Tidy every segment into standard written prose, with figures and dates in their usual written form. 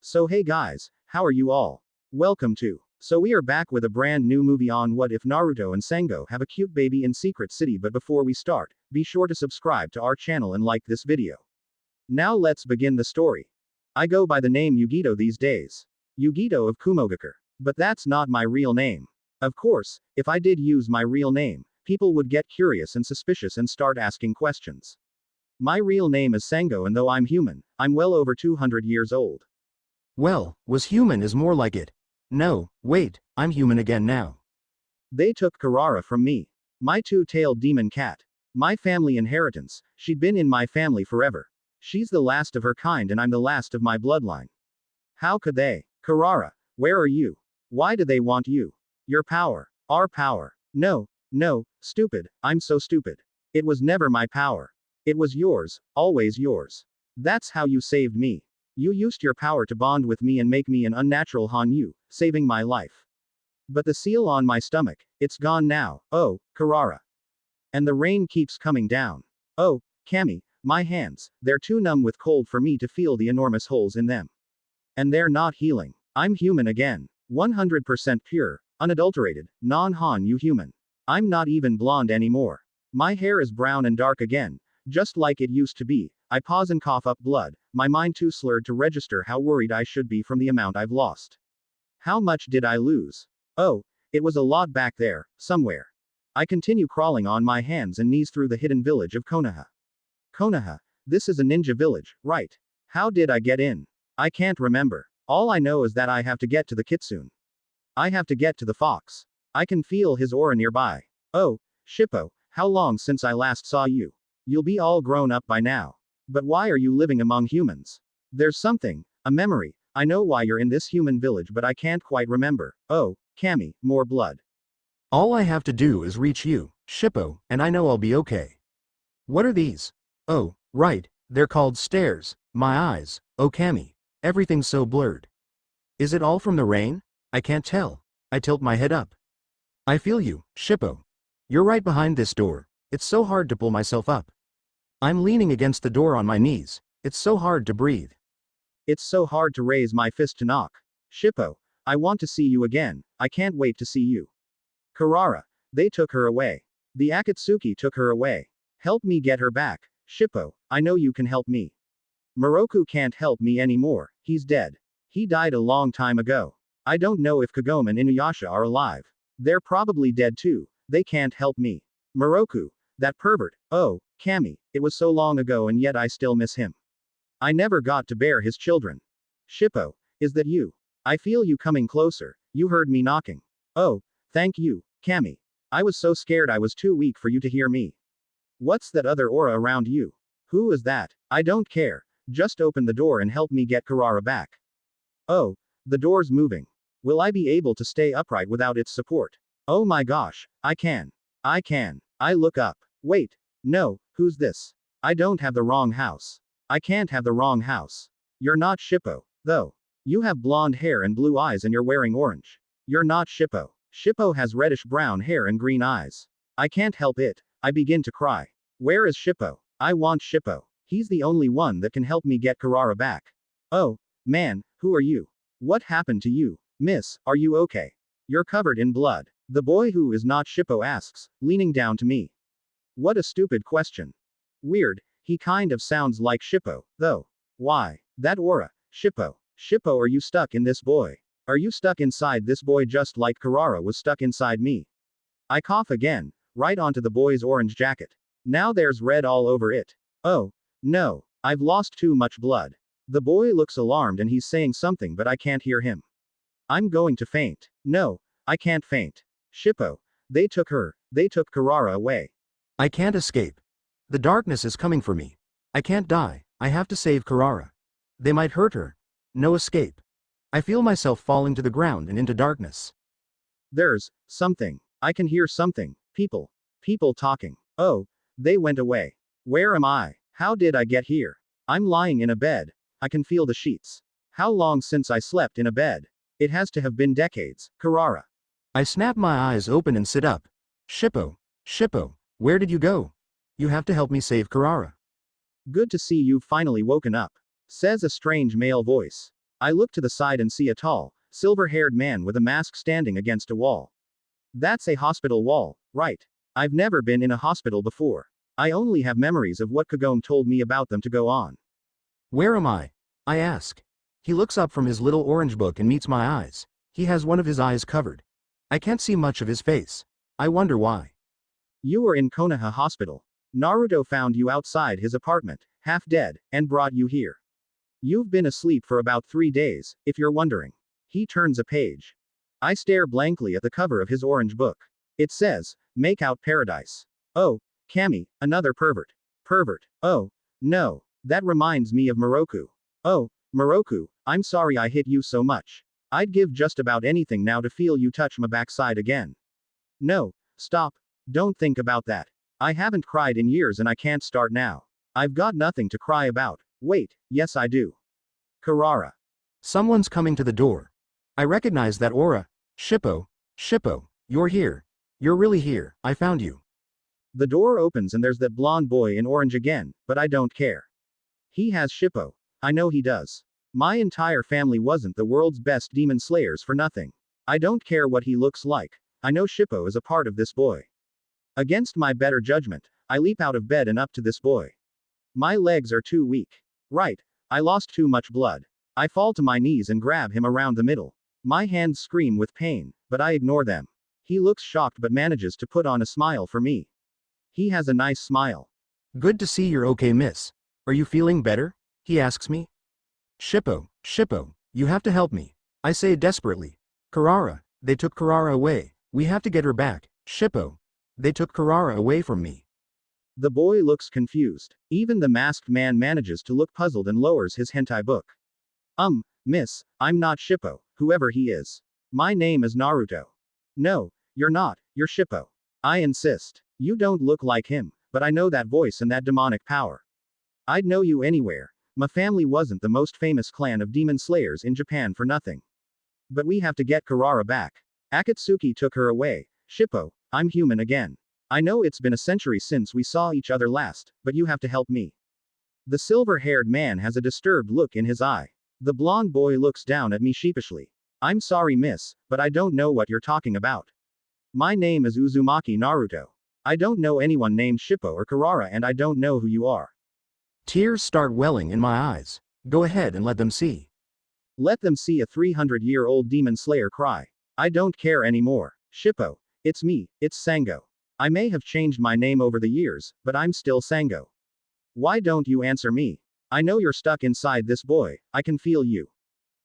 So hey guys, how are you all? Welcome to. So we are back with a brand new movie on what if Naruto and Sango have a cute baby in Secret City, but before we start, be sure to subscribe to our channel and like this video. Now let's begin the story. I go by the name Yugito these days. Yugito of Kumogakure. But that's not my real name. Of course, if I did use my real name, people would get curious and suspicious and start asking questions. My real name is Sango, and though I'm human, I'm well over 200 years old. Well, was human is more like it. No, wait, I'm human again now. They took Karara from me. My two-tailed demon cat. My family inheritance, she'd been in my family forever. She's the last of her kind and I'm the last of my bloodline. How could they? Karara, where are you? Why do they want you? Your power. Our power. No, stupid, I'm so stupid. It was never my power. It was yours, always yours. That's how you saved me. You used your power to bond with me and make me an unnatural Hanyu, saving my life. But the seal on my stomach, it's gone now, oh, Karara. And the rain keeps coming down. Oh, Kami, my hands, they're too numb with cold for me to feel the enormous holes in them. And they're not healing. I'm human again. 100% pure, unadulterated, non-Hanyu human. I'm not even blonde anymore. My hair is brown and dark again, just like it used to be. I pause and cough up blood, my mind too slurred to register how worried I should be from the amount I've lost. How much did I lose? Oh, it was a lot back there, somewhere. I continue crawling on my hands and knees through the hidden village of Konoha. Konoha, this is a ninja village, right? How did I get in? I can't remember. All I know is that I have to get to the kitsune. I have to get to the fox. I can feel his aura nearby. Oh, Shippo, how long since I last saw you? You'll be all grown up by now. But why are you living among humans? There's something, a memory. I know why you're in this human village, but I can't quite remember. Oh, Kami, more blood. All I have to do is reach you, Shippo, and I know I'll be okay. What are these? Oh, right, they're called stairs. My eyes, oh Kami, everything's so blurred. Is it all from the rain? I can't tell. I tilt my head up. I feel you, Shippo. You're right behind this door. It's so hard to pull myself up. I'm leaning against the door on my knees. It's so hard to breathe. It's so hard to raise my fist to knock. Shippo, I want to see you again. I can't wait to see you. Karara, they took her away. The Akatsuki took her away. Help me get her back. Shippo, I know you can help me. Moroku can't help me anymore. He's dead. He died a long time ago. I don't know if Kagome and Inuyasha are alive. They're probably dead too. They can't help me. Moroku, that pervert. Oh, Kami, it was so long ago and yet I still miss him. I never got to bear his children. Shippo, is that you? I feel you coming closer. You heard me knocking. Oh, thank you, Kami. I was so scared I was too weak for you to hear me. What's that other aura around you? Who is that? I don't care. Just open the door and help me get Karara back. Oh, the door's moving. Will I be able to stay upright without its support? Oh my gosh, I can. I look up. Wait, no, who's this? I don't have the wrong house. I can't have the wrong house. You're not Shippo, though. You have blonde hair and blue eyes and you're wearing orange. You're not Shippo. Shippo has reddish brown hair and green eyes. I can't help it. I begin to cry. Where is Shippo? I want Shippo. He's the only one that can help me get Karara back. Oh, man, who are you? What happened to you? Miss, are you okay? You're covered in blood. The boy who is not Shippo asks, leaning down to me. What a stupid question. Weird, he kind of sounds like Shippo, though. Why? That aura. Shippo. Shippo, are you stuck in this boy? Are you stuck inside this boy just like Karara was stuck inside me? I cough again, right onto the boy's orange jacket. Now there's red all over it. Oh, no, I've lost too much blood. The boy looks alarmed and he's saying something but I can't hear him. I'm going to faint. No, I can't faint. Shippo, they took Karara away. I can't escape. The darkness is coming for me. I can't die. I have to save Karara. They might hurt her. No escape. I feel myself falling to the ground and into darkness. There's something. I can hear something. People talking. Oh, they went away. Where am I? How did I get here? I'm lying in a bed. I can feel the sheets. How long since I slept in a bed? It has to have been decades. Karara. I snap my eyes open and sit up. Shippo, where did you go? You have to help me save Karara. Good to see you've finally woken up, says a strange male voice. I look to the side and see a tall, silver-haired man with a mask standing against a wall. That's a hospital wall, right? I've never been in a hospital before. I only have memories of what Kagome told me about them to go on. Where am I? I ask. He looks up from his little orange book and meets my eyes. He has one of his eyes covered. I can't see much of his face. I wonder why. You are in Konoha Hospital. Naruto found you outside his apartment, half dead, and brought you here. You've been asleep for about 3 days, if you're wondering. He turns a page. I stare blankly at the cover of his orange book. It says, Make Out Paradise. Oh, Kami, another pervert. Pervert. Oh, no. That reminds me of Moroku. Oh, Moroku, I'm sorry I hit you so much. I'd give just about anything now to feel you touch my backside again. No, stop. Don't think about that. I haven't cried in years and I can't start now. I've got nothing to cry about. Wait, yes I do. Karara. Someone's coming to the door. I recognize that aura. Shippo, you're here. You're really here, I found you. The door opens and there's that blonde boy in orange again, but I don't care. He has Shippo. I know he does. My entire family wasn't the world's best demon slayers for nothing. I don't care what he looks like. I know Shippo is a part of this boy. Against my better judgment, I leap out of bed and up to this boy. My legs are too weak. Right, I lost too much blood. I fall to my knees and grab him around the middle. My hands scream with pain, but I ignore them. He looks shocked but manages to put on a smile for me. He has a nice smile. Good to see you're okay, miss. Are you feeling better? He asks me. Shippo, you have to help me. I say desperately. Karara, they took Karara away. We have to get her back. Shippo, they took Karara away from me. The boy looks confused. Even the masked man manages to look puzzled and lowers his hentai book. Miss, I'm not Shippo, whoever he is. My name is Naruto. No, you're not, you're Shippo. I insist. You don't look like him, but I know that voice and that demonic power. I'd know you anywhere. My family wasn't the most famous clan of demon slayers in Japan for nothing. But we have to get Karara back. Akatsuki took her away. Shippo, I'm human again. I know it's been a century since we saw each other last, but you have to help me. The silver-haired man has a disturbed look in his eye. The blonde boy looks down at me sheepishly. I'm sorry miss, but I don't know what you're talking about. My name is Uzumaki Naruto. I don't know anyone named Shippo or Karara and I don't know who you are. Tears start welling in my eyes. Go ahead and let them see. Let them see a 300-year-old demon slayer cry. I don't care anymore. Shippo, it's me, it's Sango. I may have changed my name over the years, but I'm still Sango. Why don't you answer me? I know you're stuck inside this boy, I can feel you.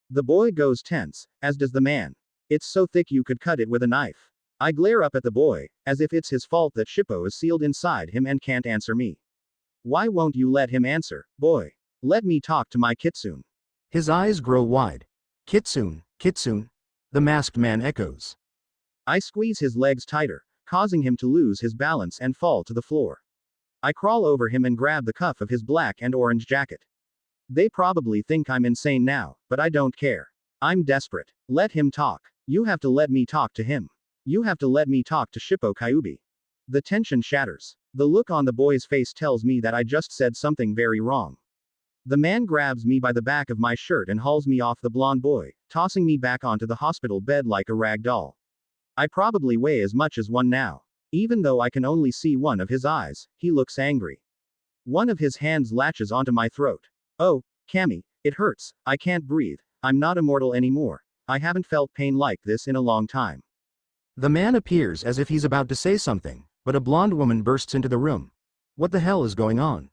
The boy goes tense, as does the man. It's so thick you could cut it with a knife. I glare up at the boy, as if it's his fault that Shippo is sealed inside him and can't answer me. Why won't you let him answer, boy? Let me talk to my kitsune. His eyes grow wide. Kitsune, the masked man echoes. I squeeze his legs tighter, causing him to lose his balance and fall to the floor. I crawl over him and grab the cuff of his black and orange jacket. They probably think I'm insane now, but I don't care. I'm desperate. Let him talk. You have to let me talk to him. You have to let me talk to Shippo Kyubi. The tension shatters. The look on the boy's face tells me that I just said something very wrong. The man grabs me by the back of my shirt and hauls me off the blonde boy, tossing me back onto the hospital bed like a rag doll. I probably weigh as much as one now. Even though I can only see one of his eyes, he looks angry. One of his hands latches onto my throat. Oh, Kami, it hurts, I can't breathe, I'm not immortal anymore. I haven't felt pain like this in a long time. The man appears as if he's about to say something, but a blonde woman bursts into the room. What the hell is going on?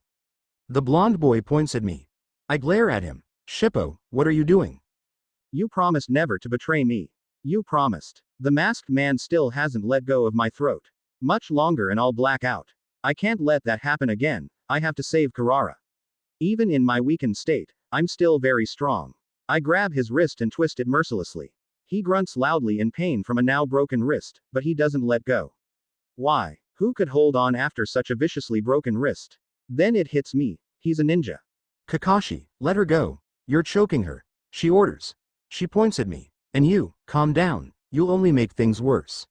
The blonde boy points at me. I glare at him. Shippo, what are you doing? You promised never to betray me. You promised. The masked man still hasn't let go of my throat. Much longer and I'll black out. I can't let that happen again, I have to save Karara. Even in my weakened state, I'm still very strong. I grab his wrist and twist it mercilessly. He grunts loudly in pain from a now broken wrist, but he doesn't let go. Why? Who could hold on after such a viciously broken wrist? Then it hits me. He's a ninja. Kakashi, let her go. You're choking her. She orders. She points at me. And you, calm down, you'll only make things worse.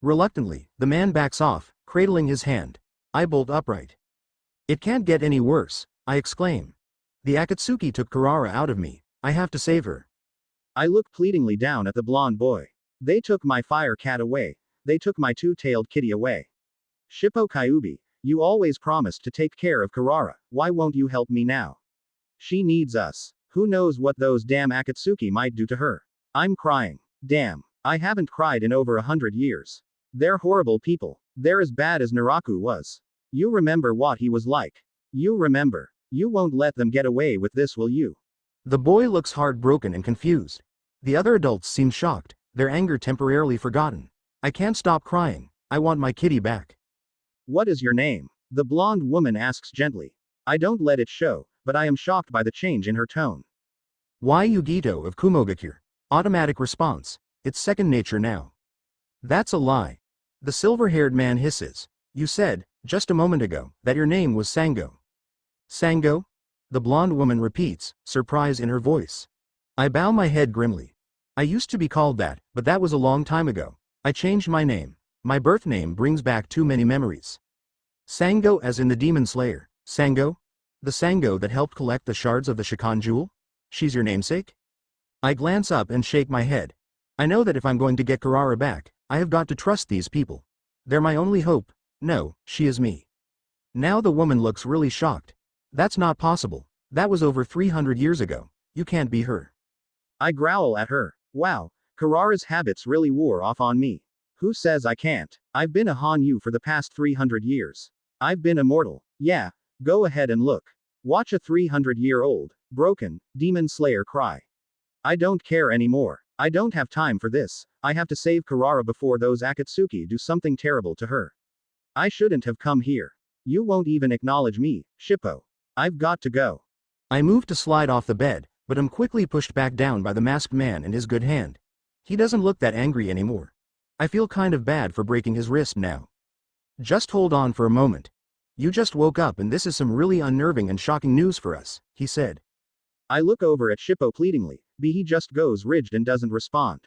Reluctantly, the man backs off, cradling his hand. I bolt upright. It can't get any worse, I exclaim. The Akatsuki took Karara out of me. I have to save her. I look pleadingly down at the blonde boy. They took my fire cat away. They took my two-tailed kitty away. Shippo Kyuubi, you always promised to take care of Karara, why won't you help me now? She needs us. Who knows what those damn Akatsuki might do to her? I'm crying. Damn. I haven't cried in over 100 years. They're horrible people. They're as bad as Naraku was. You remember what he was like. You remember. You won't let them get away with this, will you? The boy looks heartbroken and confused. The other adults seem shocked, their anger temporarily forgotten. I can't stop crying. I want my kitty back. What is your name? The blonde woman asks gently. I don't let it show, but I am shocked by the change in her tone. Why Yugito of Kumogakure? Automatic response. It's second nature now. That's a lie. The silver-haired man hisses. You said, just a moment ago, that your name was Sango. Sango? The blonde woman repeats, surprise in her voice. I bow my head grimly. I used to be called that, but that was a long time ago. I changed my name. My birth name brings back too many memories. Sango as in the demon slayer. Sango? The Sango that helped collect the shards of the Shikan jewel? She's your namesake? I glance up and shake my head. I know that if I'm going to get Karara back, I have got to trust these people. They're my only hope. No, she is me. Now the woman looks really shocked. That's not possible. That was over 300 years ago. You can't be her. I growl at her. Wow, Karara's habits really wore off on me. Who says I can't? I've been a Hanyu for the past 300 years. I've been immortal. Yeah, go ahead and look. Watch a 300-year-old, broken, demon slayer cry. I don't care anymore. I don't have time for this. I have to save Karara before those Akatsuki do something terrible to her. I shouldn't have come here. You won't even acknowledge me, Shippo. I've got to go. I move to slide off the bed, but am quickly pushed back down by the masked man and his good hand. He doesn't look that angry anymore. I feel kind of bad for breaking his wrist now. Just hold on for a moment. You just woke up and this is some really unnerving and shocking news for us, he said. I look over at Shippo pleadingly, but he just goes rigid and doesn't respond.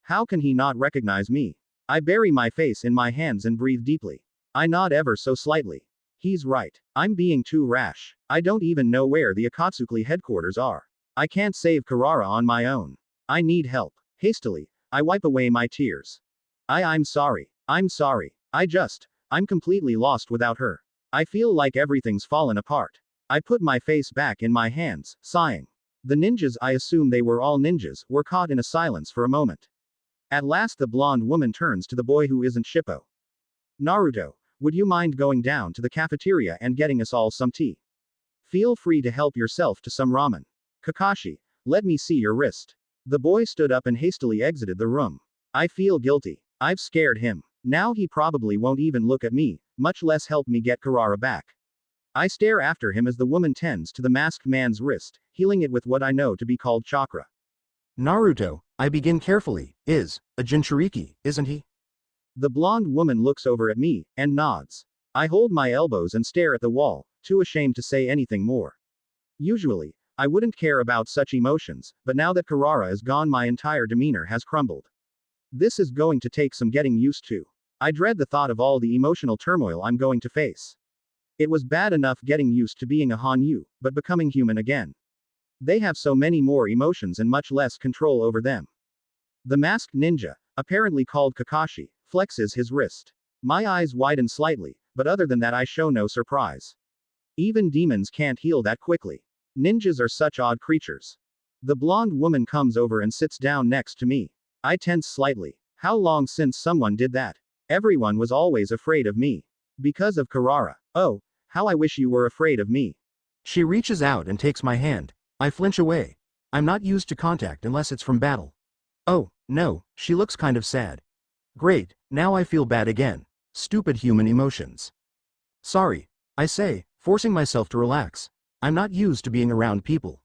How can he not recognize me? I bury my face in my hands and breathe deeply. I nod ever so slightly. He's right. I'm being too rash. I don't even know where the Akatsuki headquarters are. I can't save Karara on my own. I need help. Hastily, I wipe away my tears. I'm sorry. I'm sorry. I'm completely lost without her. I feel like everything's fallen apart. I put my face back in my hands, sighing. The ninjas, I assume they were all ninjas, were caught in a silence for a moment. At last the blonde woman turns to the boy who isn't Shippo. Naruto, would you mind going down to the cafeteria and getting us all some tea? Feel free to help yourself to some ramen. Kakashi, let me see your wrist. The boy stood up and hastily exited the room. I feel guilty. I've scared him. Now he probably won't even look at me, much less help me get Karara back. I stare after him as the woman tends to the masked man's wrist, healing it with what I know to be called chakra. Naruto, I begin carefully, is a Jinchuriki, isn't he? The blonde woman looks over at me, and nods. I hold my elbows and stare at the wall, too ashamed to say anything more. Usually, I wouldn't care about such emotions, but now that Karara is gone, my entire demeanor has crumbled. This is going to take some getting used to. I dread the thought of all the emotional turmoil I'm going to face. It was bad enough getting used to being a Hanyu, but becoming human again. They have so many more emotions and much less control over them. The masked ninja, apparently called Kakashi, flexes his wrist. My eyes widen slightly, but other than that I show no surprise. Even demons can't heal that quickly. Ninjas are such odd creatures. The blonde woman comes over and sits down next to me. I tense slightly. How long since someone did that? Everyone was always afraid of me. Because of Karara. Oh, how I wish you were afraid of me. She reaches out and takes my hand. I flinch away. I'm not used to contact unless it's from battle. Oh, no, she looks kind of sad. Great, now I feel bad again. Stupid human emotions. Sorry, I say, forcing myself to relax. I'm not used to being around people.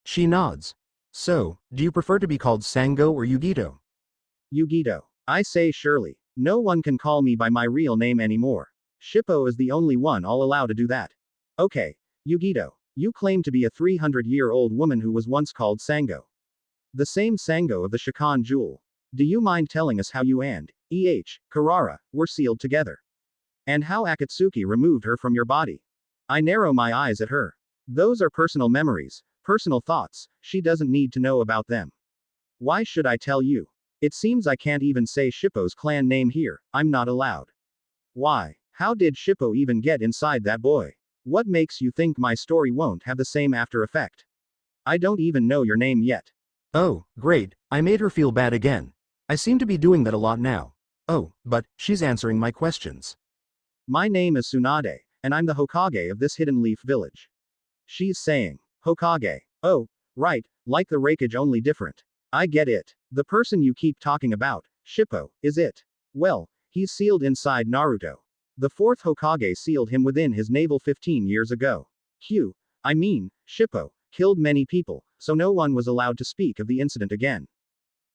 She nods. So, do you prefer to be called Sango or Yugito? Yugito. I say surely. No one can call me by my real name anymore. Shippo is the only one I'll allow to do that. Okay, Yugito. You claim to be a 300-year-old woman who was once called Sango. The same Sango of the Shikan jewel. Do you mind telling us how you and Karara were sealed together? And how Akatsuki removed her from your body? I narrow my eyes at her. Those are personal memories, Personal thoughts, she doesn't need to know about them. Why should I tell you? It seems I can't even say Shippo's clan name here, I'm not allowed. Why? How did Shippo even get inside that boy? What makes you think my story won't have the same after effect? I don't even know your name yet. Oh, great, I made her feel bad again. I seem to be doing that a lot now. Oh, but she's answering my questions. My name is Tsunade, and I'm the Hokage of this Hidden Leaf village. She's saying, Hokage. Oh, right, like the Raikage only different. I get it. The person you keep talking about, Shippo, is it? Well, he's sealed inside Naruto. The fourth Hokage sealed him within his navel 15 years ago. Shippo, killed many people, so no one was allowed to speak of the incident again.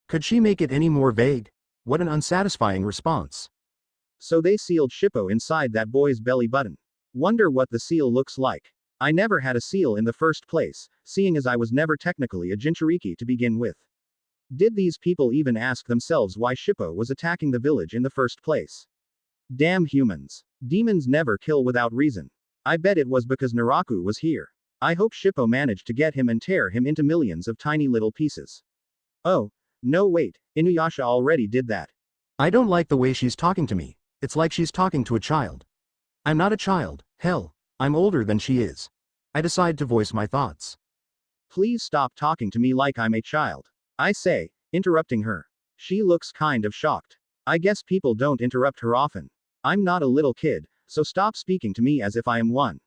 Could she make it any more vague? What an unsatisfying response. So they sealed Shippo inside that boy's belly button. Wonder what the seal looks like. I never had a seal in the first place, seeing as I was never technically a Jinchuriki to begin with. Did these people even ask themselves why Shippo was attacking the village in the first place? Damn humans. Demons never kill without reason. I bet it was because Naraku was here. I hope Shippo managed to get him and tear him into millions of tiny little pieces. Oh, no wait, Inuyasha already did that. I don't like the way she's talking to me. It's like she's talking to a child. I'm not a child, hell, I'm older than she is. I decide to voice my thoughts. Please stop talking to me like I'm a child. I say, interrupting her. She looks kind of shocked. I guess people don't interrupt her often. I'm not a little kid, so stop speaking to me as if I am one.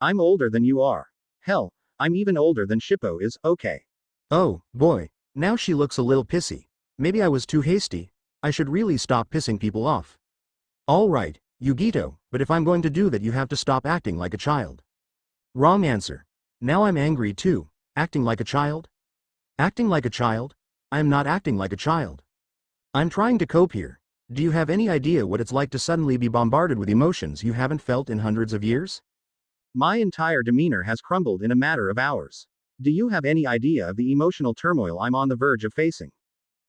I'm older than you are. Hell, I'm even older than Shippo is, okay. Oh, boy, now she looks a little pissy. Maybe I was too hasty. I should really stop pissing people off. Alright, Yugito, but if I'm going to do that you have to stop acting like a child. Wrong answer. Now I'm angry too. Acting like a child? Acting like a child? I am not acting like a child. I'm trying to cope here. Do you have any idea what it's like to suddenly be bombarded with emotions you haven't felt in hundreds of years? My entire demeanor has crumbled in a matter of hours. Do you have any idea of the emotional turmoil I'm on the verge of facing?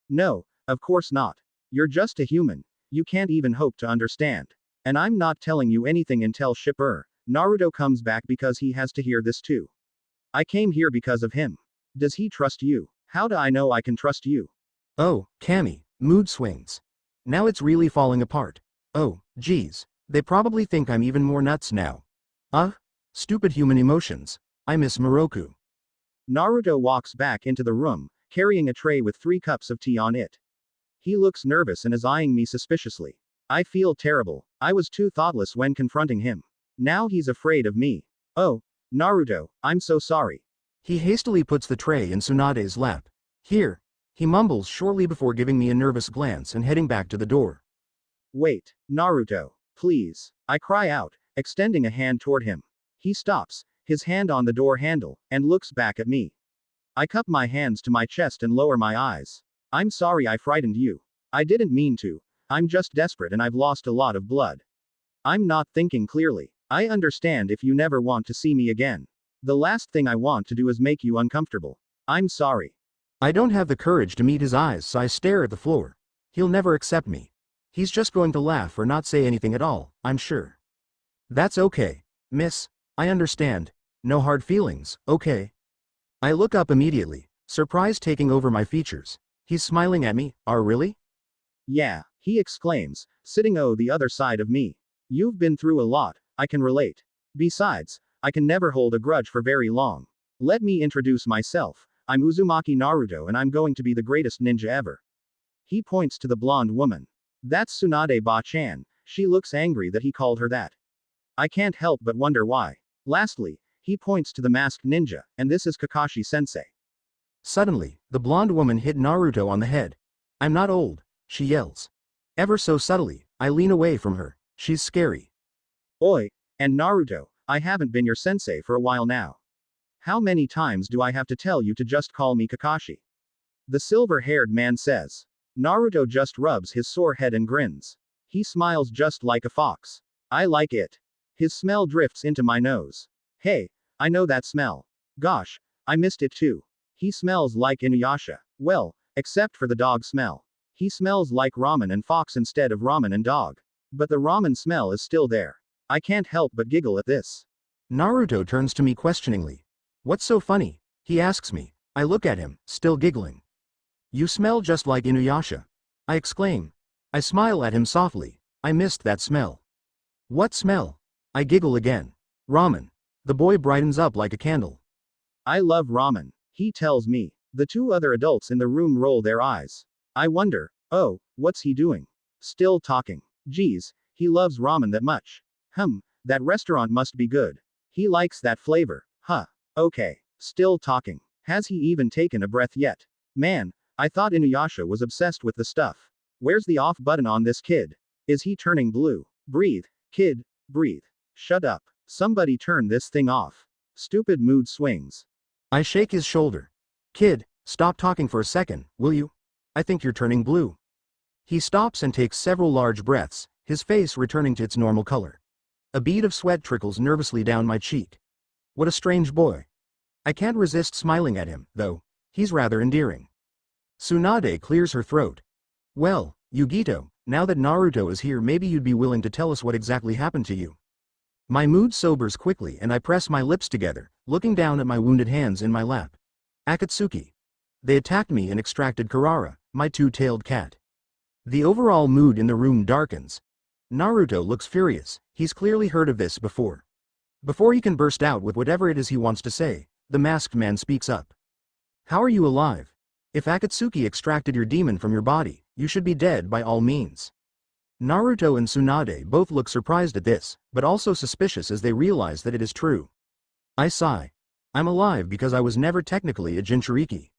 No, of course not. You're just a human. You can't even hope to understand. And I'm not telling you anything until Naruto comes back because he has to hear this too. I came here because of him. Does he trust you? How do I know I can trust you? Oh, Cammy, mood swings. Now it's really falling apart. Oh, geez, they probably think I'm even more nuts now. Stupid human emotions. I miss Moroku. Naruto walks back into the room, carrying a tray with 3 cups of tea on it. He looks nervous and is eyeing me suspiciously. I feel terrible. I was too thoughtless when confronting him. Now he's afraid of me. Oh, Naruto, I'm so sorry. He hastily puts the tray in Tsunade's lap. Here. He mumbles shortly before giving me a nervous glance and heading back to the door. Wait, Naruto, please. I cry out, extending a hand toward him. He stops, his hand on the door handle, and looks back at me. I cup my hands to my chest and lower my eyes. I'm sorry I frightened you. I didn't mean to. I'm just desperate and I've lost a lot of blood. I'm not thinking clearly. I understand if you never want to see me again. The last thing I want to do is make you uncomfortable. I'm sorry. I don't have the courage to meet his eyes, so I stare at the floor. He'll never accept me. He's just going to laugh or not say anything at all, I'm sure. That's okay, miss. I understand. No hard feelings, okay? I look up immediately, surprise taking over my features. He's smiling at me, really? Yeah, he exclaims, sitting the other side of me. You've been through a lot, I can relate. Besides, I can never hold a grudge for very long. Let me introduce myself. I'm Uzumaki Naruto and I'm going to be the greatest ninja ever. He points to the blonde woman. That's Tsunade Ba-chan. She looks angry that he called her that. I can't help but wonder why. Lastly, he points to the masked ninja, and this is Kakashi-sensei. Suddenly, the blonde woman hit Naruto on the head. I'm not old, she yells. Ever so subtly, I lean away from her. She's scary. Oi, and Naruto, I haven't been your sensei for a while now. How many times do I have to tell you to just call me Kakashi? The silver-haired man says. Naruto just rubs his sore head and grins. He smiles just like a fox. I like it. His smell drifts into my nose. Hey, I know that smell. Gosh, I missed it too. He smells like Inuyasha. Well, except for the dog smell. He smells like ramen and fox instead of ramen and dog. But the ramen smell is still there. I can't help but giggle at this. Naruto turns to me questioningly. What's so funny? He asks me. I look at him, still giggling. You smell just like Inuyasha. I exclaim. I smile at him softly. I missed that smell. What smell? I giggle again. Ramen. The boy brightens up like a candle. I love ramen, he tells me. The two other adults in the room roll their eyes. I wonder, oh, what's he doing? Still talking. Geez, he loves ramen that much. That restaurant must be good. He likes that flavor, huh? Okay. Still talking. Has he even taken a breath yet? Man, I thought Inuyasha was obsessed with the stuff. Where's the off button on this kid? Is he turning blue? Breathe, kid, breathe. Shut up. Somebody turn this thing off. Stupid mood swings. I shake his shoulder. Kid, stop talking for a second, will you? I think you're turning blue. He stops and takes several large breaths, his face returning to its normal color. A bead of sweat trickles nervously down my cheek. What a strange boy. I can't resist smiling at him, though. He's rather endearing. Tsunade clears her throat. Well, Yugito, now that Naruto is here, maybe you'd be willing to tell us what exactly happened to you. My mood sobers quickly and I press my lips together, looking down at my wounded hands in my lap. Akatsuki. They attacked me and extracted Karara, my two-tailed cat. The overall mood in the room darkens. Naruto looks furious. He's clearly heard of this before. Before he can burst out with whatever it is he wants to say, the masked man speaks up. How are you alive? If Akatsuki extracted your demon from your body, you should be dead by all means. Naruto and Tsunade both look surprised at this, but also suspicious as they realize that it is true. I sigh. I'm alive because I was never technically a Jinchuriki.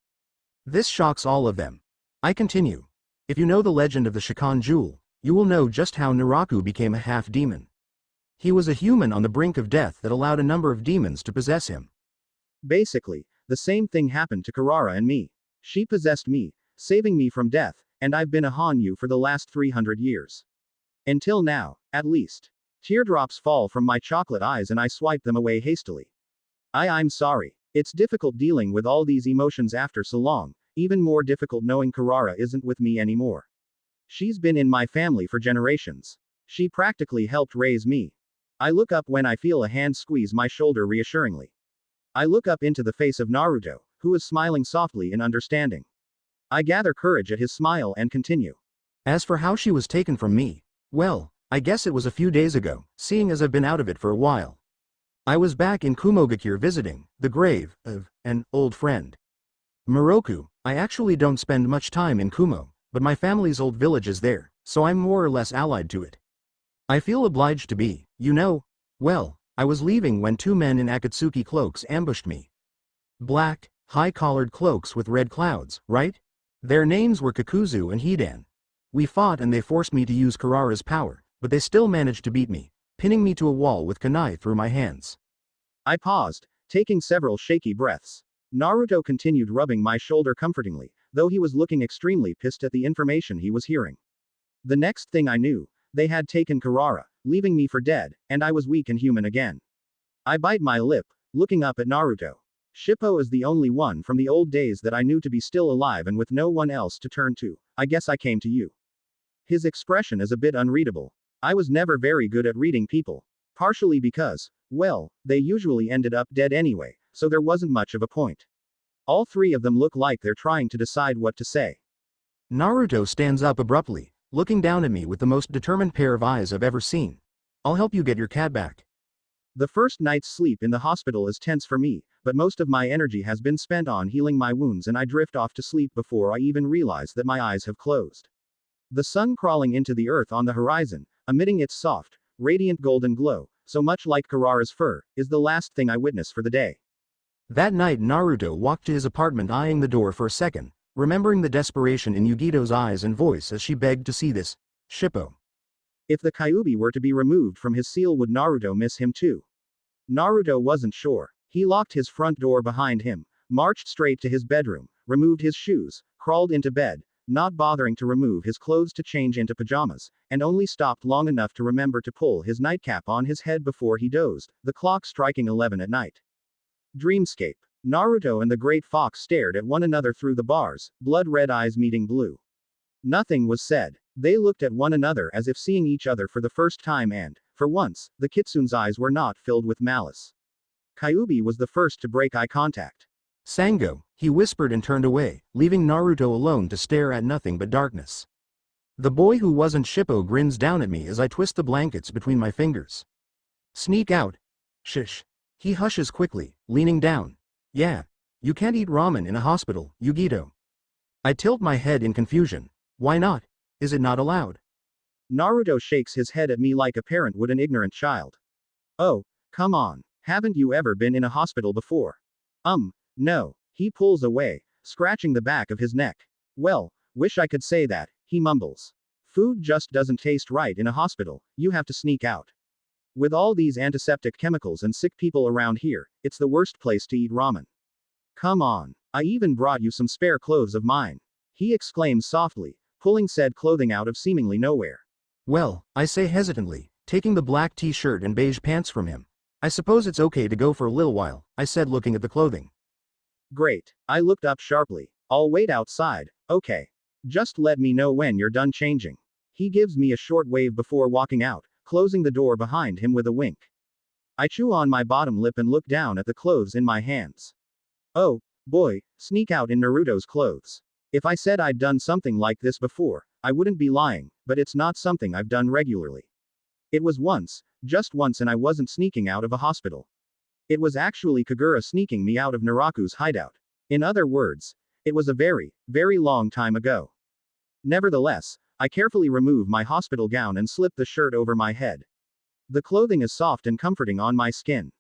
This shocks all of them. I continue. If you know the legend of the Shakan Jewel, you will know just how Naraku became a half-demon. He was a human on the brink of death that allowed a number of demons to possess him. Basically, the same thing happened to Karara and me. She possessed me, saving me from death, and I've been a Hanyu for the last 300 years. Until now, at least. Teardrops fall from my chocolate eyes and I swipe them away hastily. I'm sorry. It's difficult dealing with all these emotions after so long, even more difficult knowing Karara isn't with me anymore. She's been in my family for generations. She practically helped raise me. I look up when I feel a hand squeeze my shoulder reassuringly. I look up into the face of Naruto, who is smiling softly in understanding. I gather courage at his smile and continue. As for how she was taken from me, well, I guess it was a few days ago, seeing as I've been out of it for a while. I was back in Kumogakure visiting the grave of an old friend. Moroku. I actually don't spend much time in Kumo, but my family's old village is there, so I'm more or less allied to it. I feel obliged to be, well, I was leaving when two men in Akatsuki cloaks ambushed me. Black, high-collared cloaks with red clouds, right? Their names were Kakuzu and Hidan. We fought and they forced me to use Karara's power, but they still managed to beat me, pinning me to a wall with kunai through my hands. I paused, taking several shaky breaths. Naruto continued rubbing my shoulder comfortingly, though he was looking extremely pissed at the information he was hearing. The next thing I knew, they had taken Karara, leaving me for dead, and I was weak and human again. I bite my lip, looking up at Naruto. Shippo is the only one from the old days that I knew to be still alive and with no one else to turn to. I guess I came to you. His expression is a bit unreadable. I was never very good at reading people. Partially because, well, they usually ended up dead anyway, so there wasn't much of a point. All three of them look like they're trying to decide what to say. Naruto stands up abruptly, looking down at me with the most determined pair of eyes I've ever seen. I'll help you get your cat back. The first night's sleep in the hospital is tense for me, but most of my energy has been spent on healing my wounds and I drift off to sleep before I even realize that my eyes have closed. The sun crawling into the earth on the horizon, emitting its soft, radiant golden glow, so much like Karara's fur, is the last thing I witness for the day. That night Naruto walked to his apartment eyeing the door for a second, remembering the desperation in Yugito's eyes and voice as she begged to see this Shippo. If the Kyuubi were to be removed from his seal, would Naruto miss him too? Naruto wasn't sure. He locked his front door behind him, marched straight to his bedroom, removed his shoes, crawled into bed, not bothering to remove his clothes to change into pajamas, and only stopped long enough to remember to pull his nightcap on his head before he dozed, the clock striking 11 at night. Dreamscape. Naruto and the Great Fox stared at one another through the bars, blood-red eyes meeting blue. Nothing was said. They looked at one another as if seeing each other for the first time and, for once, the Kitsune's eyes were not filled with malice. Kyuubi was the first to break eye contact. Sango, he whispered and turned away, leaving Naruto alone to stare at nothing but darkness. The boy who wasn't Shippo grins down at me as I twist the blankets between my fingers. Sneak out. Shish. He hushes quickly, leaning down. Yeah. You can't eat ramen in a hospital, Yugito. I tilt my head in confusion. Why not? Is it not allowed? Naruto shakes his head at me like a parent would an ignorant child. Oh, come on. Haven't you ever been in a hospital before? No. He pulls away, scratching the back of his neck. Well, wish I could say that, he mumbles. Food just doesn't taste right in a hospital, you have to sneak out. With all these antiseptic chemicals and sick people around here, it's the worst place to eat ramen. Come on. I even brought you some spare clothes of mine. He exclaims softly, pulling said clothing out of seemingly nowhere. Well, I say hesitantly, taking the black t-shirt and beige pants from him. I suppose it's okay to go for a little while, I said looking at the clothing. Great. I looked up sharply. I'll wait outside, okay. Just let me know when you're done changing. He gives me a short wave before walking out, closing the door behind him with a wink. I chew on my bottom lip and look down at the clothes in my hands. Oh, boy, sneak out in Naruto's clothes. If I said I'd done something like this before, I wouldn't be lying, but it's not something I've done regularly. It was once, just once, and I wasn't sneaking out of a hospital. It was actually Kagura sneaking me out of Naraku's hideout. In other words, it was a very, very long time ago. Nevertheless, I carefully remove my hospital gown and slip the shirt over my head. The clothing is soft and comforting on my skin.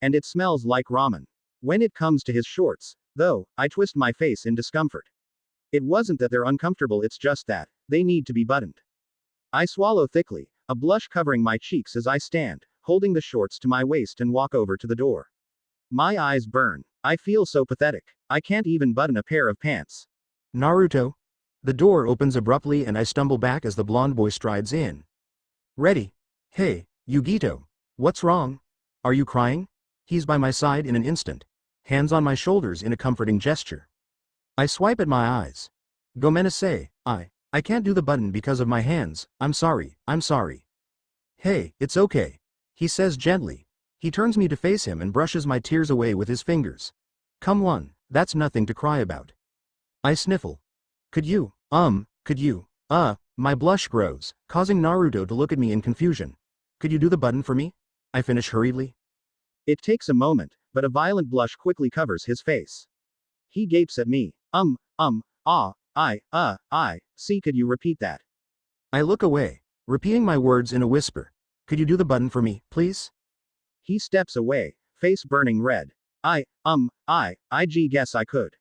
And it smells like ramen. When it comes to his shorts, though, I twist my face in discomfort. It wasn't that they're uncomfortable, it's just that they need to be buttoned. I swallow thickly, a blush covering my cheeks as I stand, holding the shorts to my waist and walk over to the door. My eyes burn. I feel so pathetic. I can't even button a pair of pants. Naruto. The door opens abruptly and I stumble back as the blonde boy strides in. Ready? Hey, Yugito. What's wrong? Are you crying? He's by my side in an instant. Hands on my shoulders in a comforting gesture. I swipe at my eyes. Gomenasai, I can't do the button because of my hands, I'm sorry. Hey, it's okay. He says gently. He turns me to face him and brushes my tears away with his fingers. Come on, that's nothing to cry about. I sniffle. Could you, my blush grows, causing Naruto to look at me in confusion. Could you do the button for me? I finish hurriedly. It takes a moment, but a violent blush quickly covers his face. He gapes at me. See, could you repeat that? I look away, repeating my words in a whisper. Could you do the button for me, please? He steps away, face burning red. I guess I could.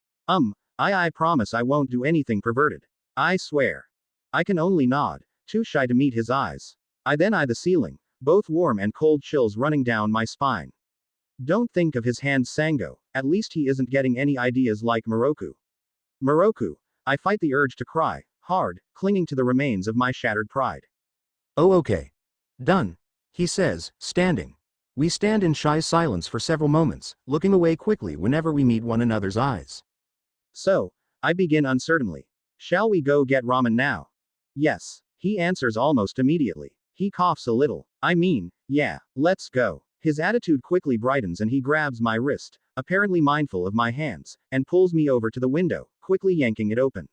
I promise I won't do anything perverted. I swear. I can only nod, too shy to meet his eyes. I then eye the ceiling, both warm and cold chills running down my spine. Don't think of his hands, Sango, at least he isn't getting any ideas like Moroku. I fight the urge to cry, hard, clinging to the remains of my shattered pride. Oh, okay. Done. He says, standing. We stand in shy silence for several moments, looking away quickly whenever we meet one another's eyes. So, I begin uncertainly. Shall we go get ramen now? Yes. He answers almost immediately. He coughs a little. Yeah, let's go. His attitude quickly brightens and he grabs my wrist, apparently mindful of my hands, and pulls me over to the window, quickly yanking it open.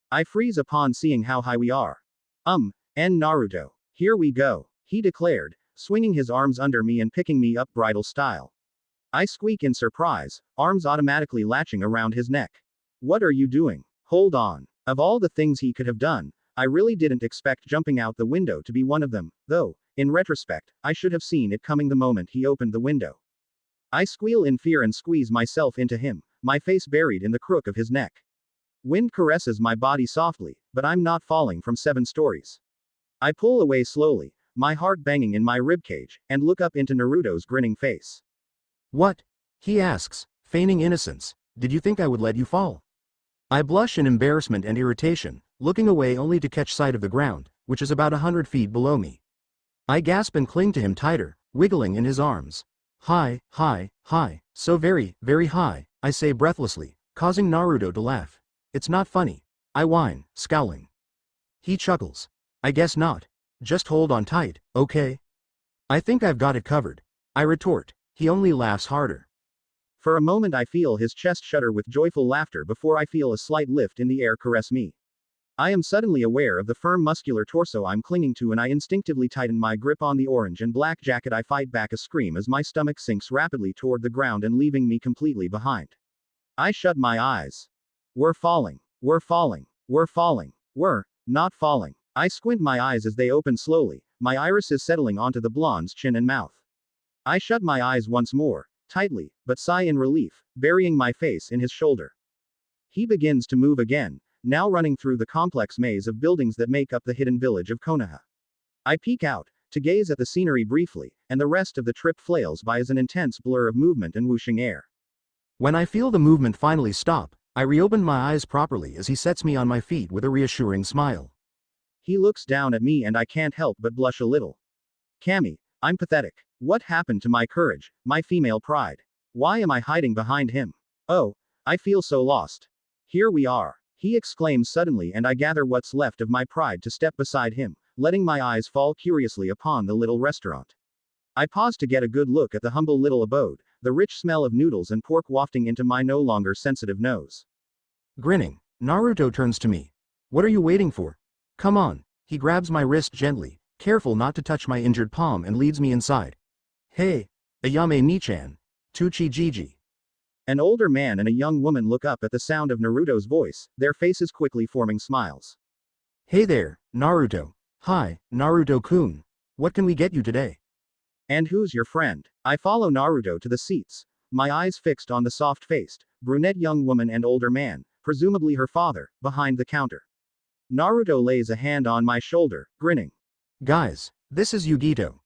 I freeze upon seeing how high we are. And Naruto. Here we go, he declared, swinging his arms under me and picking me up bridal style. I squeak in surprise, arms automatically latching around his neck. What are you doing? Hold on. Of all the things he could have done, I really didn't expect jumping out the window to be one of them, though, in retrospect, I should have seen it coming the moment he opened the window. I squeal in fear and squeeze myself into him, my face buried in the crook of his neck. Wind caresses my body softly, but I'm not falling from 7 stories. I pull away slowly, my heart banging in my ribcage, and look up into Naruto's grinning face. What? He asks, feigning innocence. Did you think I would let you fall? I blush in embarrassment and irritation, looking away only to catch sight of the ground, which is about 100 feet below me. I gasp and cling to him tighter, wiggling in his arms. High, so very, very high, I say breathlessly, causing Naruto to laugh. It's not funny. I whine, scowling. He chuckles. I guess not. Just hold on tight, okay? I think I've got it covered. I retort. He only laughs harder. For a moment I feel his chest shudder with joyful laughter before I feel a slight lift in the air caress me. I am suddenly aware of the firm muscular torso I'm clinging to and I instinctively tighten my grip on the orange and black jacket. I fight back a scream as my stomach sinks rapidly toward the ground and leaving me completely behind. I shut my eyes. We're falling. We're falling. We're falling. We're not falling. I squint my eyes as they open slowly, my irises settling onto the blonde's chin and mouth. I shut my eyes once more, tightly, but sigh in relief, burying my face in his shoulder. He begins to move again, now running through the complex maze of buildings that make up the hidden village of Konoha. I peek out, to gaze at the scenery briefly, and the rest of the trip flails by as an intense blur of movement and whooshing air. When I feel the movement finally stop, I reopen my eyes properly as he sets me on my feet with a reassuring smile. He looks down at me and I can't help but blush a little. Cammy, I'm pathetic. What happened to my courage, my female pride? Why am I hiding behind him? Oh, I feel so lost. Here we are, he exclaims suddenly, and I gather what's left of my pride to step beside him, letting my eyes fall curiously upon the little restaurant. I pause to get a good look at the humble little abode, the rich smell of noodles and pork wafting into my no longer sensitive nose. Grinning, Naruto turns to me. What are you waiting for? Come on. He grabs my wrist gently, careful not to touch my injured palm, and leads me inside. Hey, Ayame Nichan. Tuchi Gigi. An older man and a young woman look up at the sound of Naruto's voice, their faces quickly forming smiles. Hey there, Naruto. Hi, Naruto-kun. What can we get you today? And who's your friend? I follow Naruto to the seats, my eyes fixed on the soft-faced, brunette young woman and older man, presumably her father, behind the counter. Naruto lays a hand on my shoulder, grinning. Guys, this is Yugito.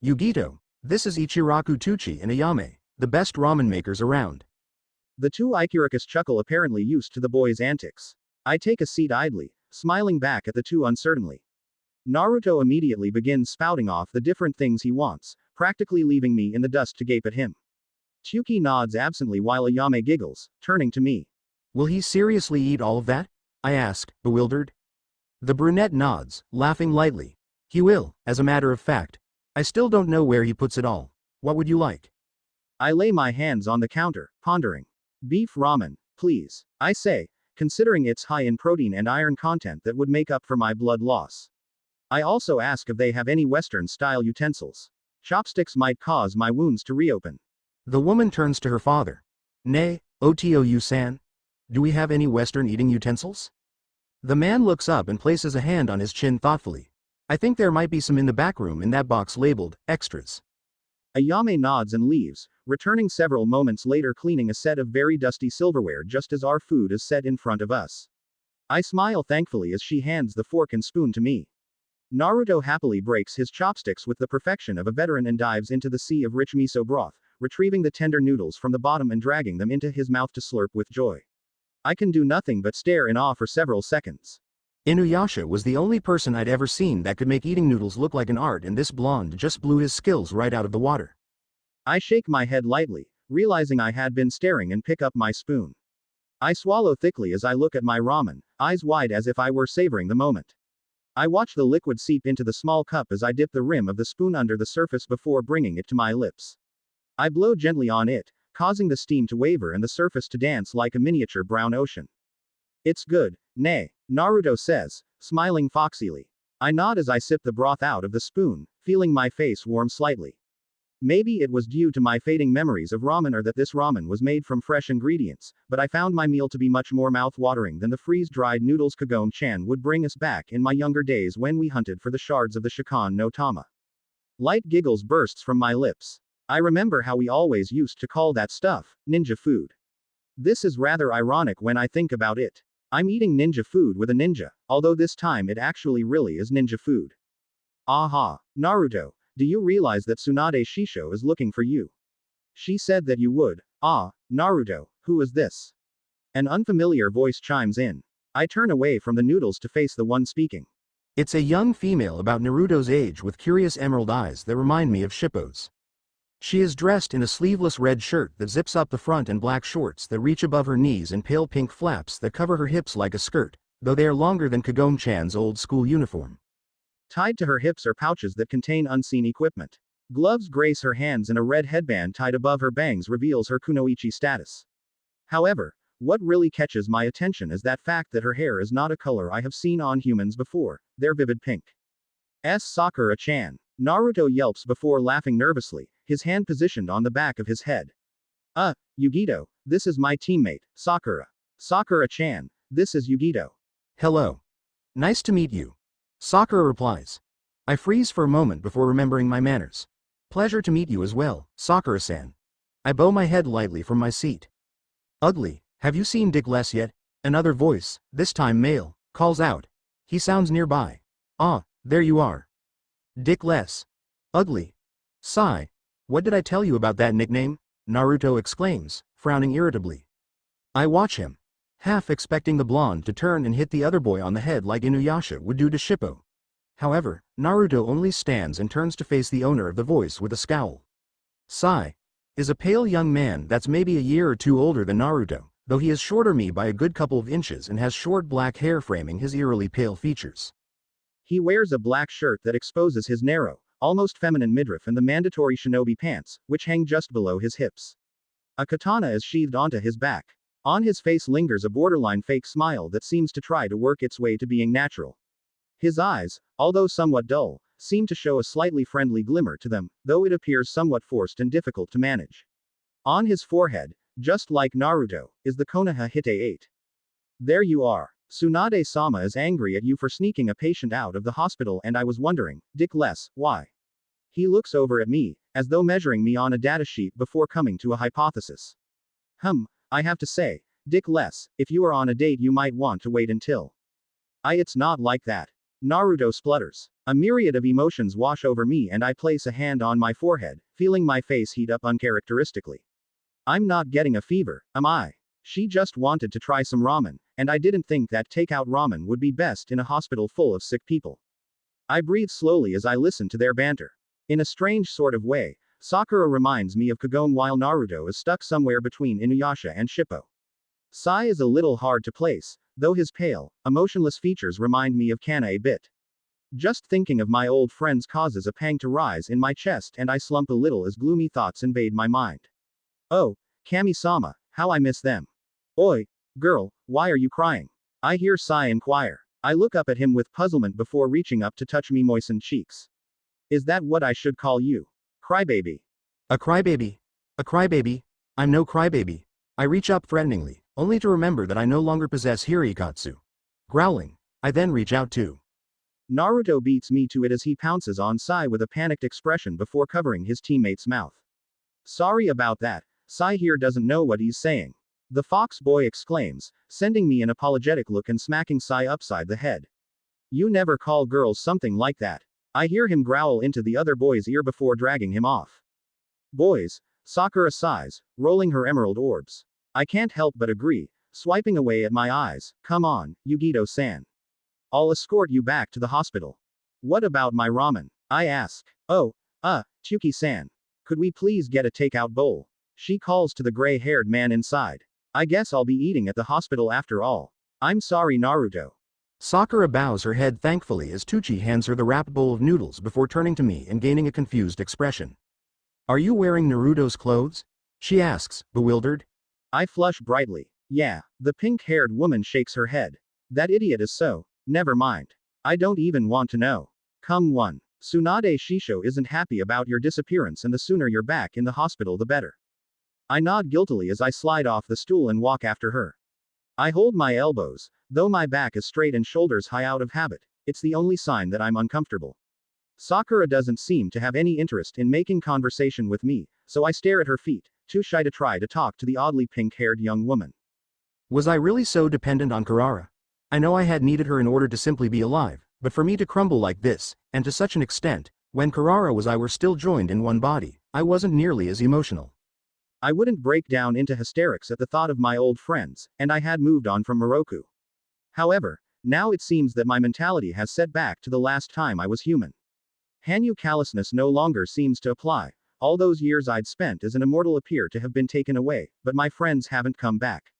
Yugito, this is Ichiraku Tuchi and Ayame, the best ramen makers around. The two Ikirakas chuckle, apparently used to the boy's antics. I take a seat idly, smiling back at the two uncertainly. Naruto immediately begins spouting off the different things he wants, practically leaving me in the dust to gape at him. Chuki nods absently while Ayame giggles, turning to me. Will he seriously eat all of that? I ask, bewildered. The brunette nods, laughing lightly. He will, as a matter of fact. I still don't know where he puts it all. What would you like? I lay my hands on the counter, pondering. Beef ramen, please, I say, considering its high in protein and iron content that would make up for my blood loss. I also ask if they have any Western-style utensils. Chopsticks might cause my wounds to reopen. The woman turns to her father. Nay, Otou-san? Do we have any Western eating utensils? The man looks up and places a hand on his chin thoughtfully. I think there might be some in the back room in that box labeled, extras. Ayame nods and leaves, returning several moments later cleaning a set of very dusty silverware just as our food is set in front of us. I smile thankfully as she hands the fork and spoon to me. Naruto happily breaks his chopsticks with the perfection of a veteran and dives into the sea of rich miso broth, retrieving the tender noodles from the bottom and dragging them into his mouth to slurp with joy. I can do nothing but stare in awe for several seconds. Inuyasha was the only person I'd ever seen that could make eating noodles look like an art, and this blonde just blew his skills right out of the water. I shake my head lightly, realizing I had been staring, and pick up my spoon. I swallow thickly as I look at my ramen, eyes wide as if I were savoring the moment. I watch the liquid seep into the small cup as I dip the rim of the spoon under the surface before bringing it to my lips. I blow gently on it, causing the steam to waver and the surface to dance like a miniature brown ocean. It's good, nay, Naruto says, smiling foxily. I nod as I sip the broth out of the spoon, feeling my face warm slightly. Maybe it was due to my fading memories of ramen, or that this ramen was made from fresh ingredients, but I found my meal to be much more mouth-watering than the freeze-dried noodles Kagome-chan would bring us back in my younger days when we hunted for the shards of the Shakan no Tama. Light giggles bursts from my lips. I remember how we always used to call that stuff ninja food. This is rather ironic when I think about it. I'm eating ninja food with a ninja, although this time it actually really is ninja food. Aha, Naruto, do you realize that Tsunade Shisho is looking for you? She said that you would. Ah, Naruto, who is this? An unfamiliar voice chimes in. I turn away from the noodles to face the one speaking. It's a young female about Naruto's age with curious emerald eyes that remind me of Shippo's. She is dressed in a sleeveless red shirt that zips up the front and black shorts that reach above her knees and pale pink flaps that cover her hips like a skirt, though they are longer than Kagome-chan's old school uniform. Tied to her hips are pouches that contain unseen equipment. Gloves grace her hands and a red headband tied above her bangs reveals her kunoichi status. However, what really catches my attention is that fact that her hair is not a color I have seen on humans before, they're vivid pink. Sakura-chan. Naruto yelps before laughing nervously, his hand positioned on the back of his head. Yugito, this is my teammate, Sakura. Sakura-chan, this is Yugito. Hello. Nice to meet you. Sakura replies. I freeze for a moment before remembering my manners. Pleasure to meet you as well, Sakura-san. I bow my head lightly from my seat. Ugly, have you seen Dick Les yet? Another voice, this time male, calls out. He sounds nearby. Ah, there you are. Dick Les. Ugly. Sigh. What did I tell you about that nickname? Naruto exclaims, frowning irritably. I watch him, half expecting the blonde to turn and hit the other boy on the head like Inuyasha would do to Shippo. However, Naruto only stands and turns to face the owner of the voice with a scowl. Sai is a pale young man that's maybe a year or two older than Naruto, though he is shorter me by a good couple of inches and has short black hair framing his eerily pale features. He wears a black shirt that exposes his narrow, almost feminine midriff and the mandatory shinobi pants, which hang just below his hips. A katana is sheathed onto his back. On his face lingers a borderline fake smile that seems to try to work its way to being natural. His eyes, although somewhat dull, seem to show a slightly friendly glimmer to them, though it appears somewhat forced and difficult to manage. On his forehead, just like Naruto, is the Konoha Hite 8. There you are. Tsunade-sama is angry at you for sneaking a patient out of the hospital and I was wondering, Dick Les, why? He looks over at me, as though measuring me on a datasheet before coming to a hypothesis. I have to say, Dick Les, if you are on a date you might want to wait until. It's not like that. Naruto splutters. A myriad of emotions wash over me and I place a hand on my forehead, feeling my face heat up uncharacteristically. I'm not getting a fever, am I? She just wanted to try some ramen, and I didn't think that takeout ramen would be best in a hospital full of sick people. I breathe slowly as I listen to their banter. In a strange sort of way, Sakura reminds me of Kagome while Naruto is stuck somewhere between Inuyasha and Shippo. Sai is a little hard to place, though his pale, emotionless features remind me of Kana a bit. Just thinking of my old friends causes a pang to rise in my chest and I slump a little as gloomy thoughts invade my mind. Oh, Kami-sama, how I miss them. Oi, girl, why are you crying? I hear Sai inquire. I look up at him with puzzlement before reaching up to touch me moistened cheeks. Is that what I should call you? Crybaby. A crybaby. A crybaby. I'm no crybaby. I reach up threateningly, only to remember that I no longer possess Hirikatsu. Growling, I then reach out too. Naruto beats me to it as he pounces on Sai with a panicked expression before covering his teammate's mouth. Sorry about that, Sai here doesn't know what he's saying. The fox boy exclaims, sending me an apologetic look and smacking Sai upside the head. You never call girls something like that. I hear him growl into the other boy's ear before dragging him off. Boys, Sakura sighs, rolling her emerald orbs. I can't help but agree, swiping away at my eyes. Come on, Yugito-san. I'll escort you back to the hospital. What about my ramen? I ask. Oh, Chuki-san. Could we please get a takeout bowl? She calls to the gray-haired man inside. I guess I'll be eating at the hospital after all. I'm sorry, Naruto. Sakura bows her head thankfully as Tucci hands her the wrapped bowl of noodles before turning to me and gaining a confused expression. Are you wearing Naruto's clothes? She asks, bewildered. I flush brightly. Yeah, the pink-haired woman shakes her head. That idiot is so. Never mind. I don't even want to know. Come one. Tsunade Shisho isn't happy about your disappearance and the sooner you're back in the hospital the better. I nod guiltily as I slide off the stool and walk after her. I hold my elbows, though my back is straight and shoulders high out of habit, it's the only sign that I'm uncomfortable. Sakura doesn't seem to have any interest in making conversation with me, so I stare at her feet, too shy to try to talk to the oddly pink-haired young woman. Was I really so dependent on Kurara? I know I had needed her in order to simply be alive, but for me to crumble like this, and to such an extent, when Kurara was I were still joined in one body, I wasn't nearly as emotional. I wouldn't break down into hysterics at the thought of my old friends, and I had moved on from Moroku. However, now it seems that my mentality has set back to the last time I was human. Hanyu callousness no longer seems to apply. All those years I'd spent as an immortal appear to have been taken away, but my friends haven't come back.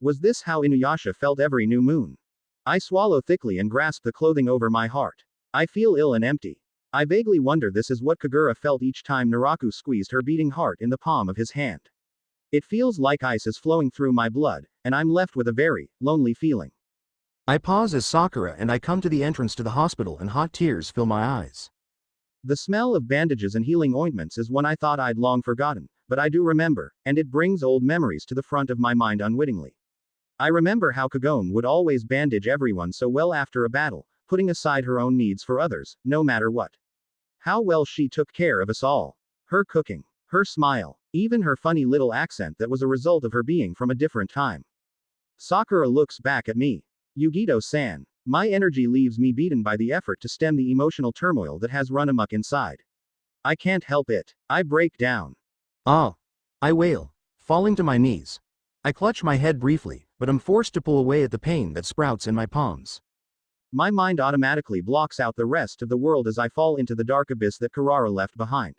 Was this how Inuyasha felt every new moon? I swallow thickly and grasp the clothing over my heart. I feel ill and empty. I vaguely wonder this is what Kagura felt each time Naraku squeezed her beating heart in the palm of his hand. It feels like ice is flowing through my blood, and I'm left with a very lonely feeling. I pause as Sakura and I come to the entrance to the hospital and hot tears fill my eyes. The smell of bandages and healing ointments is one I thought I'd long forgotten, but I do remember, and it brings old memories to the front of my mind unwittingly. I remember how Kagome would always bandage everyone so well after a battle, putting aside her own needs for others, no matter what. How well she took care of us all. Her cooking, her smile, even her funny little accent that was a result of her being from a different time. Sakura looks back at me. Yugito-san. My energy leaves me beaten by the effort to stem the emotional turmoil that has run amok inside. I can't help it. I break down. Ah! I wail, falling to my knees. I clutch my head briefly, but am forced to pull away at the pain that sprouts in my palms. My mind automatically blocks out the rest of the world as I fall into the dark abyss that Karara left behind.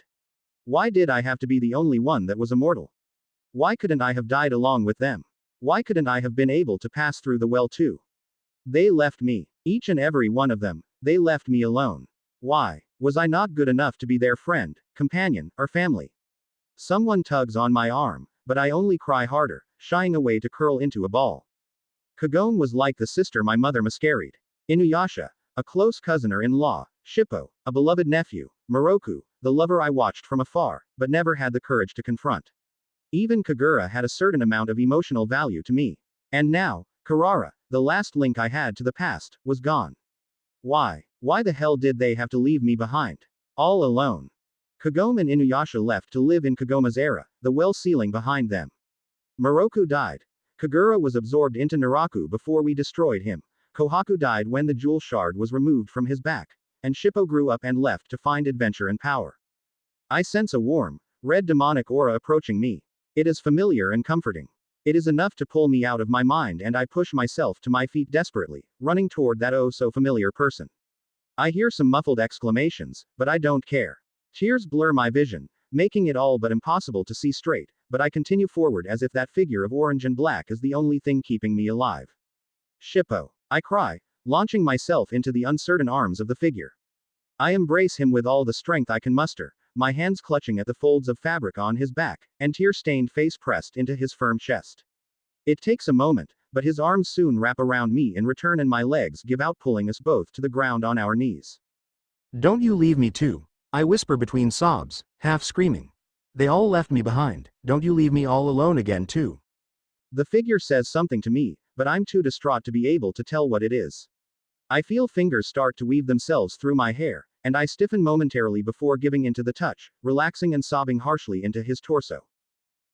Why did I have to be the only one that was immortal? Why couldn't I have died along with them? Why couldn't I have been able to pass through the well too? They left me. Each and every one of them. They left me alone. Why? Was I not good enough to be their friend, companion, or family? Someone tugs on my arm, but I only cry harder, shying away to curl into a ball. Kagome was like the sister my mother miscarried. Inuyasha, a close cousin-in-law, Shippo, a beloved nephew, Moroku, the lover I watched from afar, but never had the courage to confront. Even Kagura had a certain amount of emotional value to me. And now, Karara, the last link I had to the past, was gone. Why? Why the hell did they have to leave me behind? All alone. Kagome and Inuyasha left to live in Kagome's era, the well ceiling behind them. Moroku died. Kagura was absorbed into Naraku before we destroyed him. Kohaku died when the jewel shard was removed from his back. And Shippo grew up and left to find adventure and power. I sense a warm, red demonic aura approaching me. It is familiar and comforting. It is enough to pull me out of my mind and I push myself to my feet desperately, running toward that oh so familiar person. I hear some muffled exclamations, but I don't care. Tears blur my vision, making it all but impossible to see straight, but I continue forward as if that figure of orange and black is the only thing keeping me alive. Shippo. I cry, launching myself into the uncertain arms of the figure. I embrace him with all the strength I can muster, my hands clutching at the folds of fabric on his back, and tear-stained face pressed into his firm chest. It takes a moment, but his arms soon wrap around me in return and my legs give out, pulling us both to the ground on our knees. Don't you leave me too, I whisper between sobs, half screaming. They all left me behind, don't you leave me all alone again too. The figure says something to me, but I'm too distraught to be able to tell what it is. I feel fingers start to weave themselves through my hair, and I stiffen momentarily before giving into the touch, relaxing and sobbing harshly into his torso.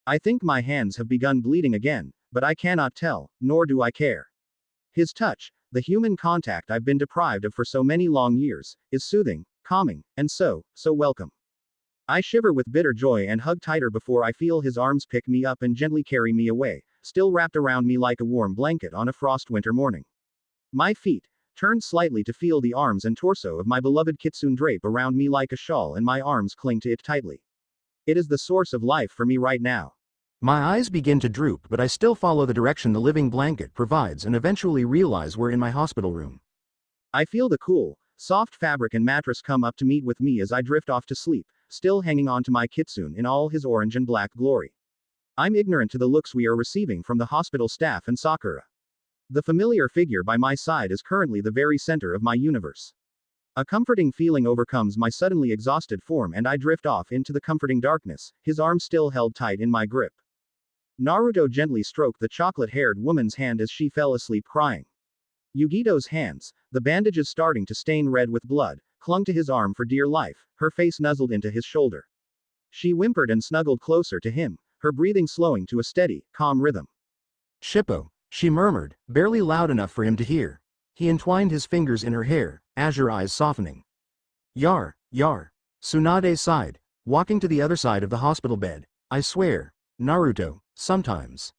I think my hands have begun bleeding again, but I cannot tell, nor do I care. His touch, the human contact I've been deprived of for so many long years, is soothing, calming, and so welcome. I shiver with bitter joy and hug tighter before I feel his arms pick me up and gently carry me away, still wrapped around me like a warm blanket on a frost winter morning. My feet turn slightly to feel the arms and torso of my beloved Kitsune drape around me like a shawl and my arms cling to it tightly. It is the source of life for me right now. My eyes begin to droop, but I still follow the direction the living blanket provides and eventually realize we're in my hospital room. I feel the cool, soft fabric and mattress come up to meet with me as I drift off to sleep, still hanging on to my Kitsune in all his orange and black glory. I'm ignorant to the looks we are receiving from the hospital staff and Sakura. The familiar figure by my side is currently the very center of my universe. A comforting feeling overcomes my suddenly exhausted form and I drift off into the comforting darkness, his arm still held tight in my grip. Naruto gently stroked the chocolate-haired woman's hand as she fell asleep crying. Yugito's hands, the bandages starting to stain red with blood, clung to his arm for dear life, her face nuzzled into his shoulder. She whimpered and snuggled closer to him, her breathing slowing to a steady, calm rhythm. Shippo, she murmured, barely loud enough for him to hear. He entwined his fingers in her hair, azure eyes softening. Yar, Tsunade sighed, walking to the other side of the hospital bed. I swear, Naruto, sometimes.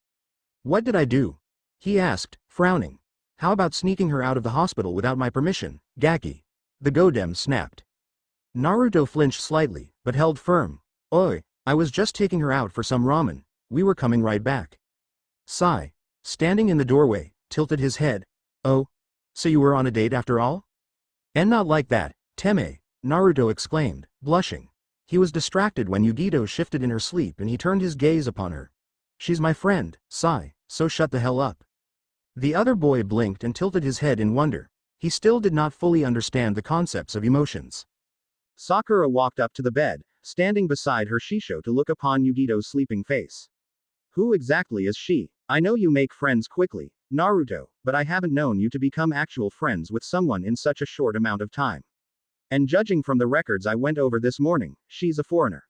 What did I do? He asked, frowning. How about sneaking her out of the hospital without my permission, Gaki? The Godem snapped. Naruto flinched slightly, but held firm. Oi, I was just taking her out for some ramen. We were coming right back. Sai, standing in the doorway, tilted his head. Oh, so you were on a date after all? And not like that, Teme, Naruto exclaimed, blushing. He was distracted when Yugito shifted in her sleep and he turned his gaze upon her. She's my friend, sigh, so shut the hell up. The other boy blinked and tilted his head in wonder. He still did not fully understand the concepts of emotions. Sakura walked up to the bed, standing beside her Shisho to look upon Yugito's sleeping face. Who exactly is she? I know you make friends quickly, Naruto, but I haven't known you to become actual friends with someone in such a short amount of time. And judging from the records I went over this morning, she's a foreigner.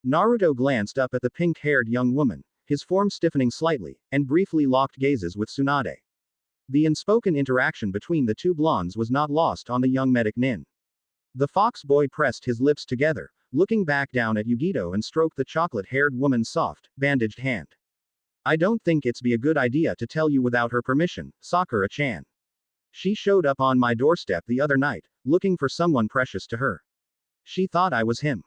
Naruto glanced up at the pink-haired young woman, his form stiffening slightly, and briefly locked gazes with Tsunade. The unspoken interaction between the two blondes was not lost on the young medic Nin. The fox boy pressed his lips together, looking back down at Yugito and stroked the chocolate-haired woman's soft, bandaged hand. I don't think it's be a good idea to tell you without her permission, Sakura-chan. She showed up on my doorstep the other night, looking for someone precious to her. She thought I was him.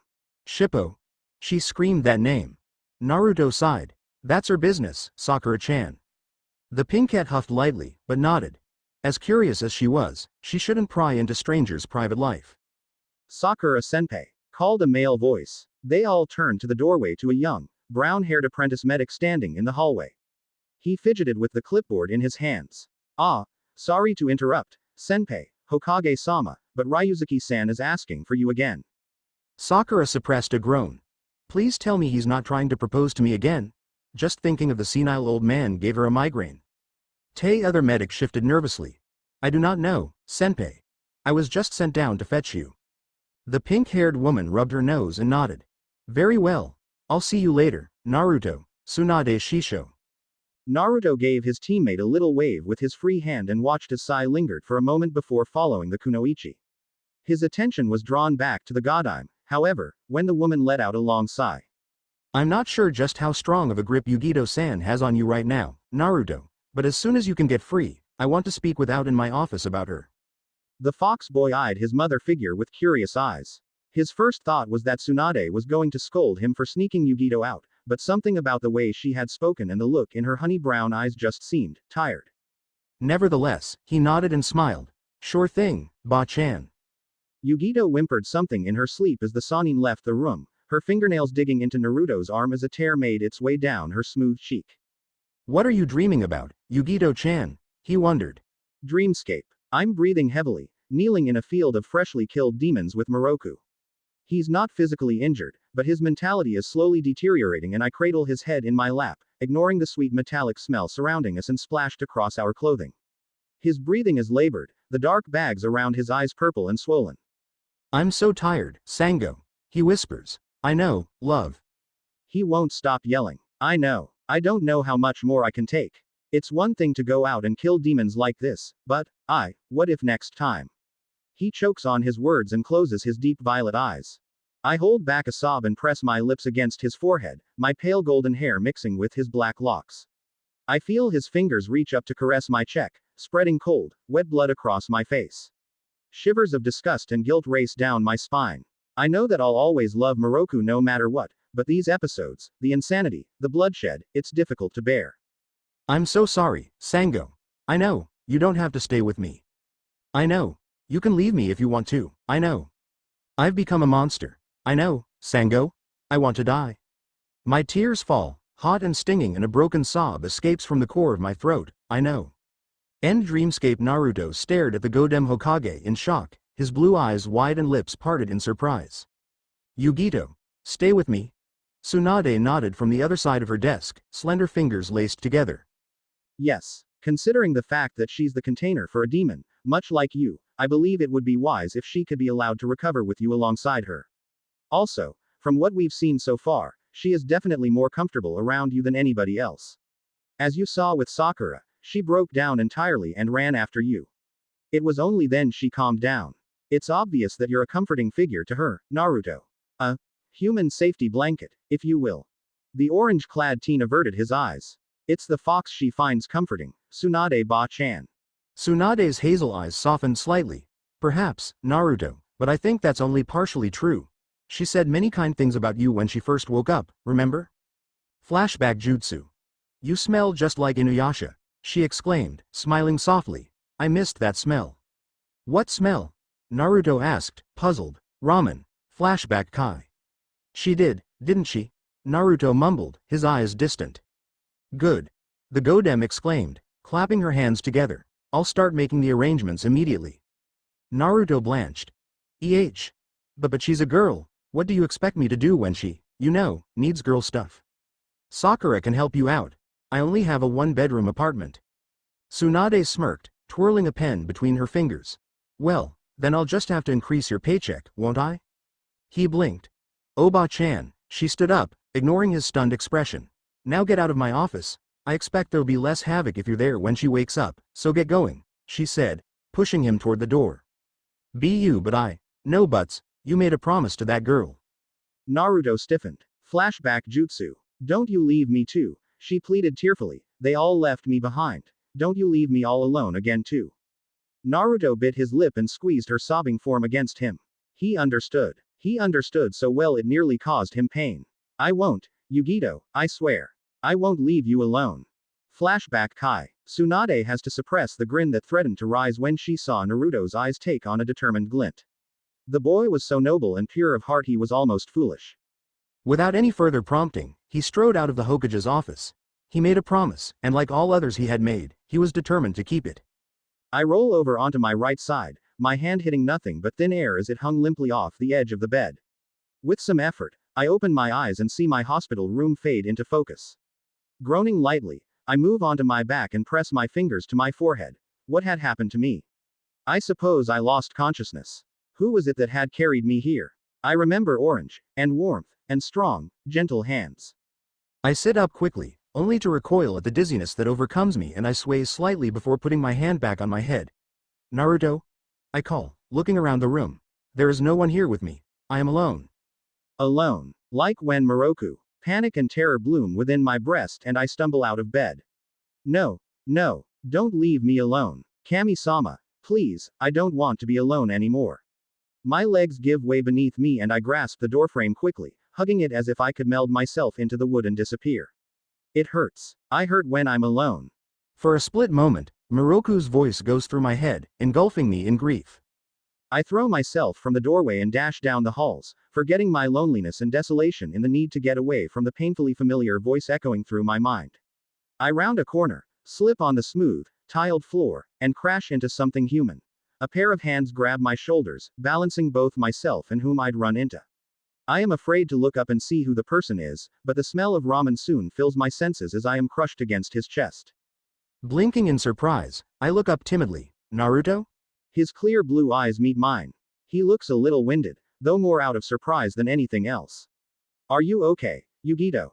Shippo. She screamed that name. Naruto sighed. That's her business, Sakura-chan. The pinkette huffed lightly, but nodded. As curious as she was, she shouldn't pry into strangers' private life. Sakura-senpai, called a male voice. They all turned to the doorway to a young, brown-haired apprentice medic standing in the hallway. He fidgeted with the clipboard in his hands. Ah, sorry to interrupt, senpai, Hokage-sama, but Ryuzuki-san is asking for you again. Sakura suppressed a groan. Please tell me he's not trying to propose to me again. Just thinking of the senile old man gave her a migraine. The other medic shifted nervously. I do not know, senpai. I was just sent down to fetch you. The pink-haired woman rubbed her nose and nodded. Very well. I'll see you later, Naruto, Tsunade Shisho. Naruto gave his teammate a little wave with his free hand and watched as Sai lingered for a moment before following the kunoichi. His attention was drawn back to the godime, however, when the woman let out a long sigh. I'm not sure just how strong of a grip Yugito-san has on you right now, Naruto, but as soon as you can get free, I want to speak with out in my office about her. The fox boy eyed his mother figure with curious eyes. His first thought was that Tsunade was going to scold him for sneaking Yugito out, but something about the way she had spoken and the look in her honey brown eyes just seemed tired. Nevertheless, he nodded and smiled. Sure thing, Ba-chan. Yugito whimpered something in her sleep as the Sannin left the room, her fingernails digging into Naruto's arm as a tear made its way down her smooth cheek. What are you dreaming about, Yugito-chan? He wondered. Dreamscape. I'm breathing heavily, kneeling in a field of freshly killed demons with Moroku. He's not physically injured, but his mentality is slowly deteriorating and I cradle his head in my lap, ignoring the sweet metallic smell surrounding us and splashed across our clothing. His breathing is labored, the dark bags around his eyes purple and swollen. I'm so tired, Sango. He whispers. I know, love. He won't stop yelling. I know. I don't know how much more I can take. It's one thing to go out and kill demons like this, but, what if next time? He chokes on his words and closes his deep violet eyes. I hold back a sob and press my lips against his forehead, my pale golden hair mixing with his black locks. I feel his fingers reach up to caress my cheek, spreading cold, wet blood across my face. Shivers of disgust and guilt race down my spine. I know that I'll always love Moroku no matter what, but these episodes, the insanity, the bloodshed, it's difficult to bear. I'm so sorry, Sango. I know, you don't have to stay with me. I know. You can leave me if you want to, I know. I've become a monster. I know, Sango. I want to die. My tears fall, hot and stinging, and a broken sob escapes from the core of my throat, I know. End Dreamscape. Naruto stared at the Godem Hokage in shock, his blue eyes wide and lips parted in surprise. Yugito, stay with me. Tsunade nodded from the other side of her desk, slender fingers laced together. Yes. Considering the fact that she's the container for a demon, much like you, I believe it would be wise if she could be allowed to recover with you alongside her. Also, from what we've seen so far, she is definitely more comfortable around you than anybody else. As you saw with Sakura, she broke down entirely and ran after you. It was only then she calmed down. It's obvious that you're a comforting figure to her, Naruto. A human safety blanket, if you will. The orange-clad teen averted his eyes. It's the fox she finds comforting, Tsunade Ba-chan. Tsunade's hazel eyes softened slightly. Perhaps, Naruto, but I think that's only partially true. She said many kind things about you when she first woke up, remember? Flashback jutsu. You smell just like Inuyasha, she exclaimed, smiling softly. I missed that smell. What smell? Naruto asked, puzzled. Ramen. Flashback Kai. She did, didn't she? Naruto mumbled, his eyes distant. Good. The Godem exclaimed, clapping her hands together. I'll start making the arrangements immediately. Naruto blanched. But she's a girl. What do you expect me to do when she, needs girl stuff? Sakura can help you out. I only have a one-bedroom apartment. Tsunade smirked, twirling a pen between her fingers. Well, then I'll just have to increase your paycheck, won't I? He blinked. Oba-chan. She stood up, ignoring his stunned expression. Now get out of my office. I expect there'll be less havoc if you're there when she wakes up, so get going, she said, pushing him toward the door. No buts, you made a promise to that girl. Naruto stiffened. Flashback jutsu. Don't you leave me too, she pleaded tearfully. They all left me behind. Don't you leave me all alone again too. Naruto bit his lip and squeezed her sobbing form against him. He understood. He understood so well it nearly caused him pain. I won't, Yugito, I swear. I won't leave you alone. Flashback Kai. Tsunade has to suppress the grin that threatened to rise when she saw Naruto's eyes take on a determined glint. The boy was so noble and pure of heart he was almost foolish. Without any further prompting, he strode out of the Hokage's office. He made a promise, and like all others he had made, he was determined to keep it. I roll over onto my right side, my hand hitting nothing but thin air as it hung limply off the edge of the bed. With some effort, I open my eyes and see my hospital room fade into focus. Groaning lightly, I move onto my back and press my fingers to my forehead. What had happened to me? I suppose I lost consciousness. Who was it that had carried me here? I remember orange, and warmth, and strong, gentle hands. I sit up quickly, only to recoil at the dizziness that overcomes me, and I sway slightly before putting my hand back on my head. Naruto? I call, looking around the room. There is no one here with me. I am alone. Alone. Like when Moroku. Panic and terror bloom within my breast and I stumble out of bed. No, don't leave me alone. Kami-sama, please, I don't want to be alone anymore. My legs give way beneath me and I grasp the doorframe quickly, hugging it as if I could meld myself into the wood and disappear. It hurts. I hurt when I'm alone. For a split moment, Moroku's voice goes through my head, engulfing me in grief. I throw myself from the doorway and dash down the halls, forgetting my loneliness and desolation in the need to get away from the painfully familiar voice echoing through my mind. I round a corner, slip on the smooth, tiled floor, and crash into something human. A pair of hands grab my shoulders, balancing both myself and whom I'd run into. I am afraid to look up and see who the person is, but the smell of ramen soon fills my senses as I am crushed against his chest. Blinking in surprise, I look up timidly. Naruto? His clear blue eyes meet mine. He looks a little winded, though more out of surprise than anything else. Are you okay, Yugito?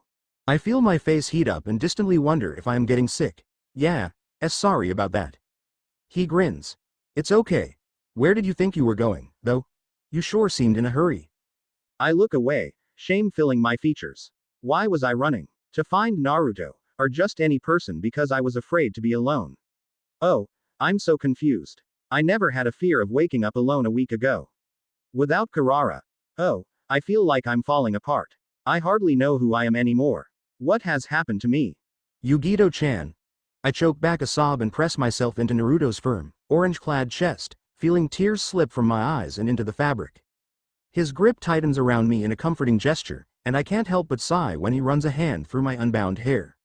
I feel my face heat up and distantly wonder if I am getting sick. Sorry about that. He grins. It's okay. Where did you think you were going, though? You sure seemed in a hurry. I look away, shame filling my features. Why was I running? To find Naruto, or just any person because I was afraid to be alone? Oh, I'm so confused. I never had a fear of waking up alone a week ago. Without Kirara. Oh, I feel like I'm falling apart. I hardly know who I am anymore. What has happened to me? Yugito-chan. I choke back a sob and press myself into Naruto's firm, orange-clad chest, feeling tears slip from my eyes and into the fabric. His grip tightens around me in a comforting gesture, and I can't help but sigh when he runs a hand through my unbound hair.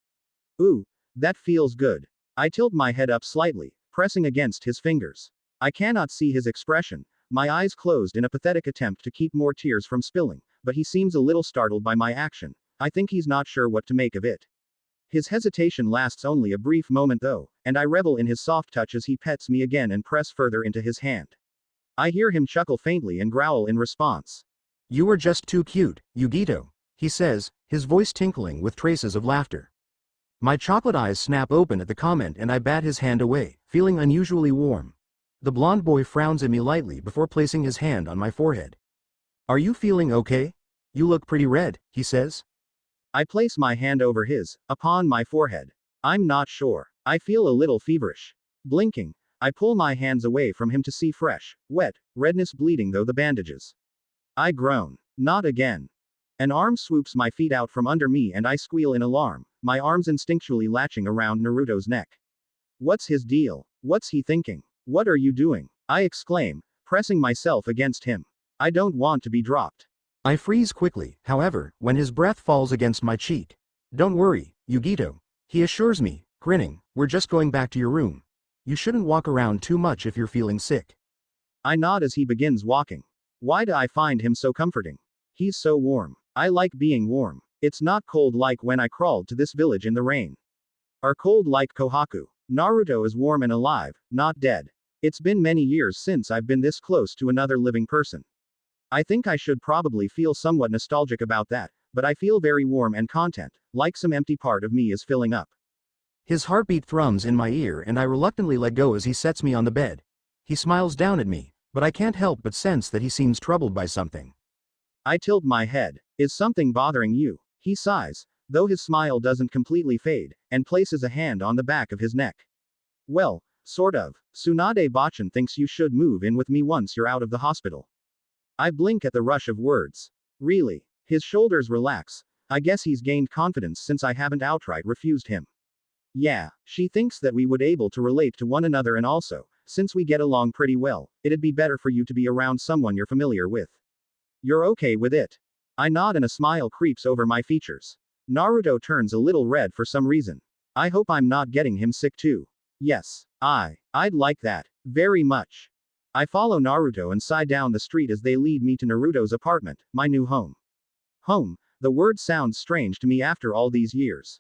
Ooh, that feels good. I tilt my head up slightly, pressing against his fingers. I cannot see his expression, my eyes closed in a pathetic attempt to keep more tears from spilling, but he seems a little startled by my action. I think he's not sure what to make of it. His hesitation lasts only a brief moment though, and I revel in his soft touch as he pets me again and press further into his hand. I hear him chuckle faintly and growl in response. You were just too cute, Yugito, he says, his voice tinkling with traces of laughter. My chocolate eyes snap open at the comment and I bat his hand away, feeling unusually warm. The blonde boy frowns at me lightly before placing his hand on my forehead. Are you feeling okay? You look pretty red, he says. I place my hand over his, upon my forehead. I'm not sure. I feel a little feverish. Blinking, I pull my hands away from him to see fresh, wet, redness bleeding through the bandages. I groan. Not again. An arm swoops my feet out from under me and I squeal in alarm, my arms instinctually latching around Naruto's neck. What's his deal? What's he thinking? What are you doing? I exclaim, pressing myself against him. I don't want to be dropped. I freeze quickly, however, when his breath falls against my cheek. Don't worry, Yugito. He assures me, grinning, we're just going back to your room. You shouldn't walk around too much if you're feeling sick. I nod as he begins walking. Why do I find him so comforting? He's so warm. I like being warm. It's not cold like when I crawled to this village in the rain. Or cold like Kohaku. Naruto is warm and alive, not dead. It's been many years since I've been this close to another living person. I think I should probably feel somewhat nostalgic about that, but I feel very warm and content, like some empty part of me is filling up. His heartbeat thrums in my ear and I reluctantly let go as he sets me on the bed. He smiles down at me, but I can't help but sense that he seems troubled by something. I tilt my head. Is something bothering you? He sighs, though his smile doesn't completely fade, and places a hand on the back of his neck. Well, sort of. Tsunade Bachan thinks you should move in with me once you're out of the hospital. I blink at the rush of words. Really? His shoulders relax. I guess he's gained confidence since I haven't outright refused him. Yeah, she thinks that we would able to relate to one another and also, since we get along pretty well, it'd be better for you to be around someone you're familiar with. You're okay with it? I nod and a smile creeps over my features. Naruto turns a little red for some reason. I hope I'm not getting him sick too. Yes, I'd like that. Very much. I follow Naruto and sigh down the street as they lead me to Naruto's apartment, my new home. Home, the word sounds strange to me after all these years.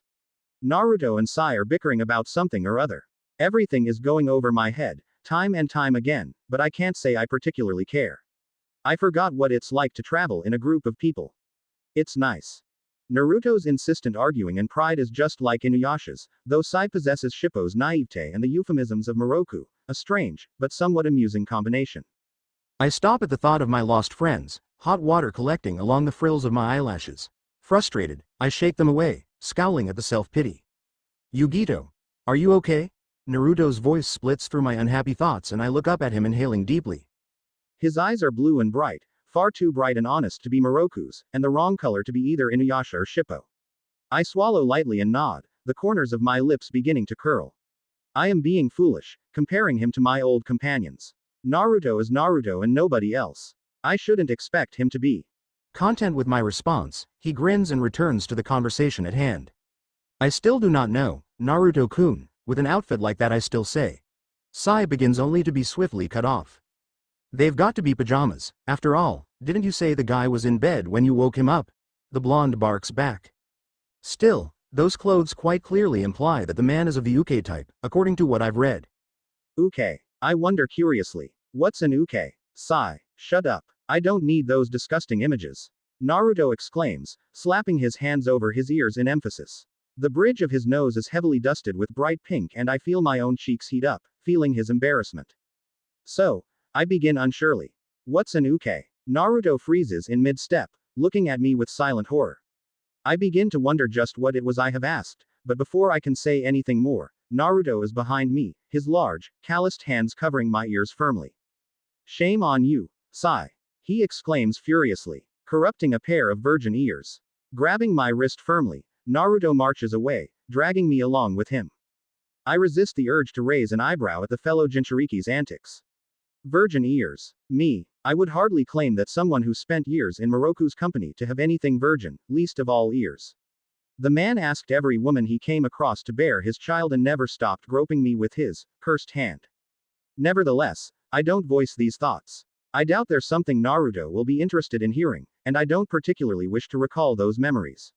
Naruto and Sai are bickering about something or other. Everything is going over my head, time and time again, but I can't say I particularly care. I forgot what it's like to travel in a group of people. It's nice. Naruto's insistent arguing and pride is just like Inuyasha's, though Sai possesses Shippo's naivete and the euphemisms of Moroku, a strange, but somewhat amusing combination. I stop at the thought of my lost friends, hot water collecting along the frills of my eyelashes. Frustrated, I shake them away, scowling at the self-pity. Yugito, are you okay? Naruto's voice splits through my unhappy thoughts and I look up at him inhaling deeply. His eyes are blue and bright, far too bright and honest to be Moroku's, and the wrong color to be either Inuyasha or Shippo. I swallow lightly and nod, the corners of my lips beginning to curl. I am being foolish, comparing him to my old companions. Naruto is Naruto and nobody else. I shouldn't expect him to be. Content with my response, he grins and returns to the conversation at hand. I still do not know, Naruto-kun, with an outfit like that I still say. Sai begins only to be swiftly cut off. They've got to be pajamas, after all, didn't you say the guy was in bed when you woke him up? The blonde barks back. Still, those clothes quite clearly imply that the man is of the uke type, according to what I've read. Uke. I wonder curiously. What's an uke? Sai. Shut up. I don't need those disgusting images. Naruto exclaims, slapping his hands over his ears in emphasis. The bridge of his nose is heavily dusted with bright pink and I feel my own cheeks heat up, feeling his embarrassment. So, I begin unsurely. What's an uke? Naruto freezes in mid-step, looking at me with silent horror. I begin to wonder just what it was I have asked, but before I can say anything more, Naruto is behind me, his large, calloused hands covering my ears firmly. Shame on you, Sai. He exclaims furiously, corrupting a pair of virgin ears. Grabbing my wrist firmly, Naruto marches away, dragging me along with him. I resist the urge to raise an eyebrow at the fellow Jinchuriki's antics. Virgin ears. Me. I would hardly claim that someone who spent years in Moroku's company to have anything virgin, least of all ears. The man asked every woman he came across to bear his child and never stopped groping me with his cursed hand. Nevertheless, I don't voice these thoughts. I doubt there's something Naruto will be interested in hearing, and I don't particularly wish to recall those memories.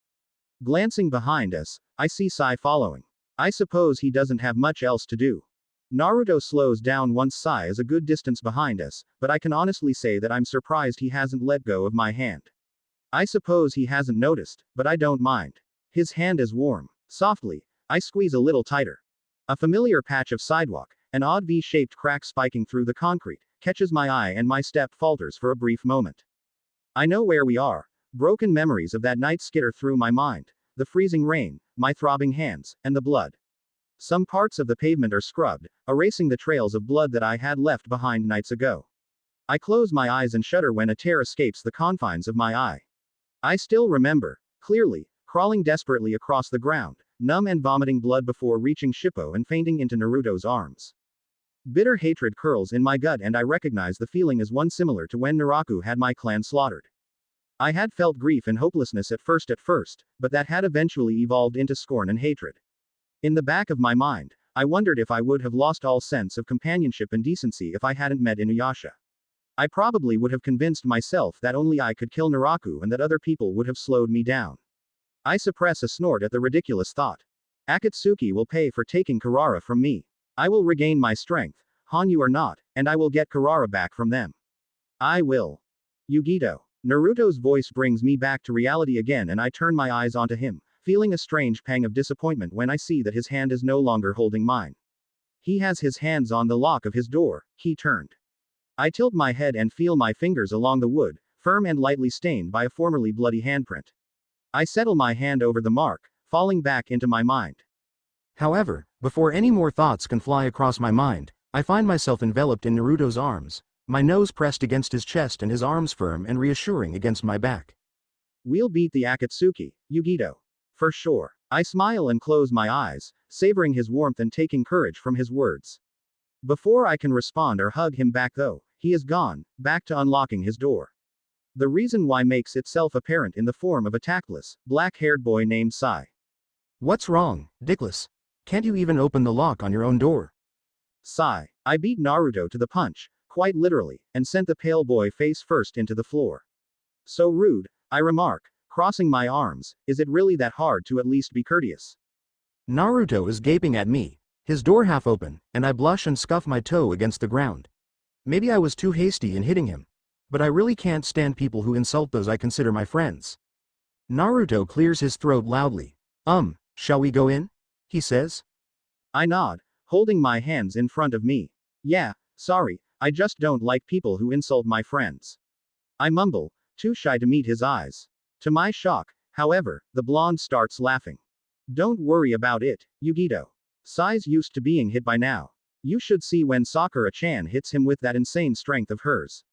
Glancing behind us, I see Sai following. I suppose he doesn't have much else to do. Naruto slows down once Sai is a good distance behind us, but I can honestly say that I'm surprised he hasn't let go of my hand. I suppose he hasn't noticed, but I don't mind. His hand is warm. Softly, I squeeze a little tighter. A familiar patch of sidewalk, an odd V-shaped crack spiking through the concrete, catches my eye and my step falters for a brief moment. I know where we are. Broken memories of that night skitter through my mind. The freezing rain, my throbbing hands, and the blood. Some parts of the pavement are scrubbed, erasing the trails of blood that I had left behind nights ago. I close my eyes and shudder when a tear escapes the confines of my eye. I still remember, clearly, crawling desperately across the ground, numb and vomiting blood before reaching Shippo and fainting into Naruto's arms. Bitter hatred curls in my gut and I recognize the feeling as one similar to when Naraku had my clan slaughtered. I had felt grief and hopelessness at first, but that had eventually evolved into scorn and hatred. In the back of my mind, I wondered if I would have lost all sense of companionship and decency if I hadn't met Inuyasha. I probably would have convinced myself that only I could kill Naraku and that other people would have slowed me down. I suppress a snort at the ridiculous thought. Akatsuki will pay for taking Karara from me. I will regain my strength, Hanyu or not, and I will get Karara back from them. I will. Yugito. Naruto's voice brings me back to reality again and I turn my eyes onto him, feeling a strange pang of disappointment when I see that his hand is no longer holding mine. He has his hands on the lock of his door, key turned. I tilt my head and feel my fingers along the wood, firm and lightly stained by a formerly bloody handprint. I settle my hand over the mark, falling back into my mind. However, before any more thoughts can fly across my mind, I find myself enveloped in Naruto's arms, my nose pressed against his chest and his arms firm and reassuring against my back. We'll beat the Akatsuki, Yugito. For sure. I smile and close my eyes, savoring his warmth and taking courage from his words. Before I can respond or hug him back though, he is gone, back to unlocking his door. The reason why makes itself apparent in the form of a tactless, black-haired boy named Sai. What's wrong, Dickless? Can't you even open the lock on your own door? Sai. I beat Naruto to the punch, quite literally, and sent the pale boy face first into the floor. So rude, I remark, crossing my arms, is it really that hard to at least be courteous? Naruto is gaping at me, his door half open, and I blush and scuff my toe against the ground. Maybe I was too hasty in hitting him. But I really can't stand people who insult those I consider my friends. Naruto clears his throat loudly. Shall we go in? He says. I nod, holding my hands in front of me. Yeah, sorry, I just don't like people who insult my friends. I mumble, too shy to meet his eyes. To my shock, however, the blonde starts laughing. Don't worry about it, Yugito. Sai's used to being hit by now. You should see when Sakura-chan hits him with that insane strength of hers.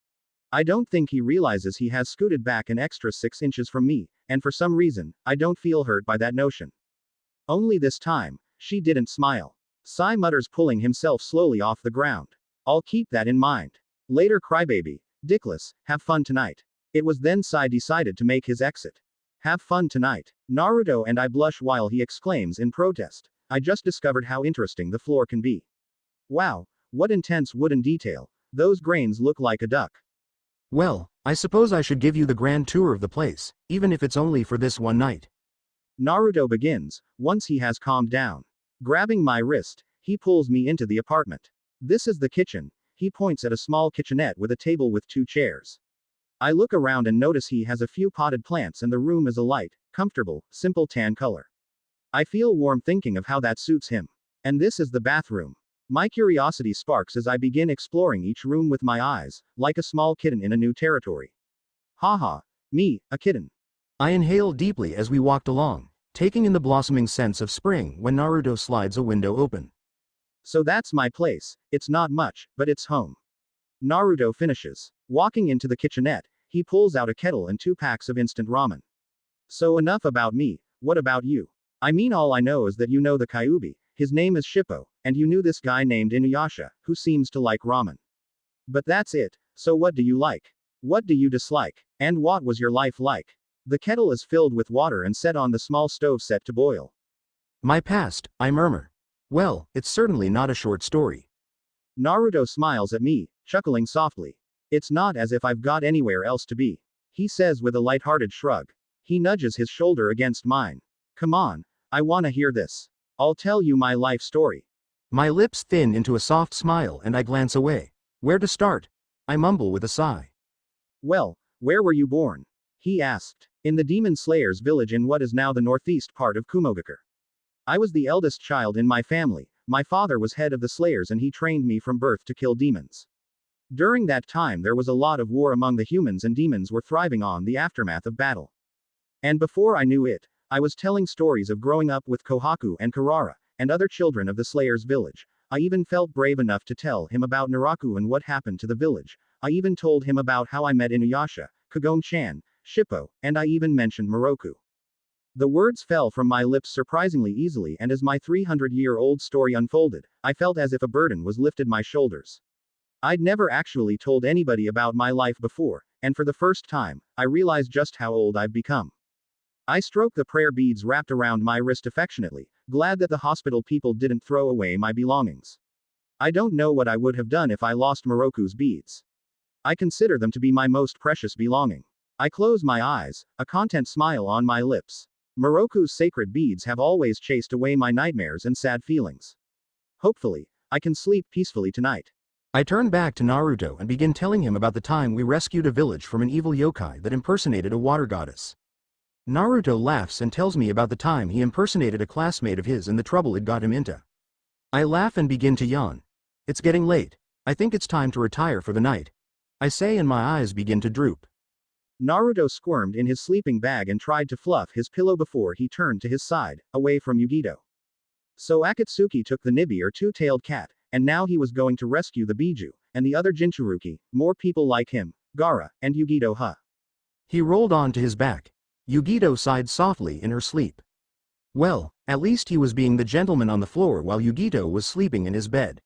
I don't think he realizes he has scooted back an extra 6 inches from me, and for some reason, I don't feel hurt by that notion. Only this time, she didn't smile. Sai mutters, pulling himself slowly off the ground. I'll keep that in mind. Later, crybaby. Dickless, have fun tonight. It was then Sai decided to make his exit. Have fun tonight. Naruto and I blush while he exclaims in protest. I just discovered how interesting the floor can be. Wow, what intense wooden detail. Those grains look like a duck. Well, I suppose I should give you the grand tour of the place, even if it's only for this one night. Naruto begins, once he has calmed down. Grabbing my wrist, he pulls me into the apartment. This is the kitchen. He points at a small kitchenette with a table with 2 chairs. I look around and notice he has a few potted plants and the room is a light, comfortable, simple tan color. I feel warm thinking of how that suits him. And this is the bathroom. My curiosity sparks as I begin exploring each room with my eyes, like a small kitten in a new territory. Haha, me, a kitten. I inhale deeply as we walked along, taking in the blossoming scents of spring when Naruto slides a window open. So that's my place, it's not much, but it's home. Naruto finishes. Walking into the kitchenette, he pulls out a kettle and 2 packs of instant ramen. So enough about me, what about you? I mean, all I know is that you know the Kyuubi, his name is Shippo, and you knew this guy named Inuyasha, who seems to like ramen. But that's it, so what do you like? What do you dislike? And what was your life like? The kettle is filled with water and set on the small stove set to boil. My past, I murmur. Well, it's certainly not a short story. Naruto smiles at me, chuckling softly. It's not as if I've got anywhere else to be. He says with a light-hearted shrug. He nudges his shoulder against mine. Come on, I wanna hear this. I'll tell you my life story. My lips thin into a soft smile and I glance away. Where to start? I mumble with a sigh. Well, where were you born? He asked. In the Demon Slayers village in what is now the northeast part of Kumogakure. I was the eldest child in my family. My father was head of the Slayers and he trained me from birth to kill demons. During that time there was a lot of war among the humans and demons were thriving on the aftermath of battle. And before I knew it, I was telling stories of growing up with Kohaku and Karara, and other children of the Slayers village. I even felt brave enough to tell him about Naraku and what happened to the village. I even told him about how I met Inuyasha, Kagome-chan, Shippo, and I even mentioned Moroku. The words fell from my lips surprisingly easily, and as my 300-year-old story unfolded, I felt as if a burden was lifted my shoulders. I'd never actually told anybody about my life before, and for the first time, I realized just how old I've become. I stroked the prayer beads wrapped around my wrist affectionately, glad that the hospital people didn't throw away my belongings. I don't know what I would have done if I lost Moroku's beads. I consider them to be my most precious belonging. I close my eyes, a content smile on my lips. Moroku's sacred beads have always chased away my nightmares and sad feelings. Hopefully, I can sleep peacefully tonight. I turn back to Naruto and begin telling him about the time we rescued a village from an evil yokai that impersonated a water goddess. Naruto laughs and tells me about the time he impersonated a classmate of his and the trouble it got him into. I laugh and begin to yawn. It's getting late. I think it's time to retire for the night. I say, and my eyes begin to droop. Naruto squirmed in his sleeping bag and tried to fluff his pillow before he turned to his side, away from Yugito. So Akatsuki took the Nibi or two-tailed cat, and now he was going to rescue the Biju, and the other Jinchuruki, more people like him, Gaara, and Yugito huh. He rolled on to his back. Yugito sighed softly in her sleep. Well, at least he was being the gentleman on the floor while Yugito was sleeping in his bed.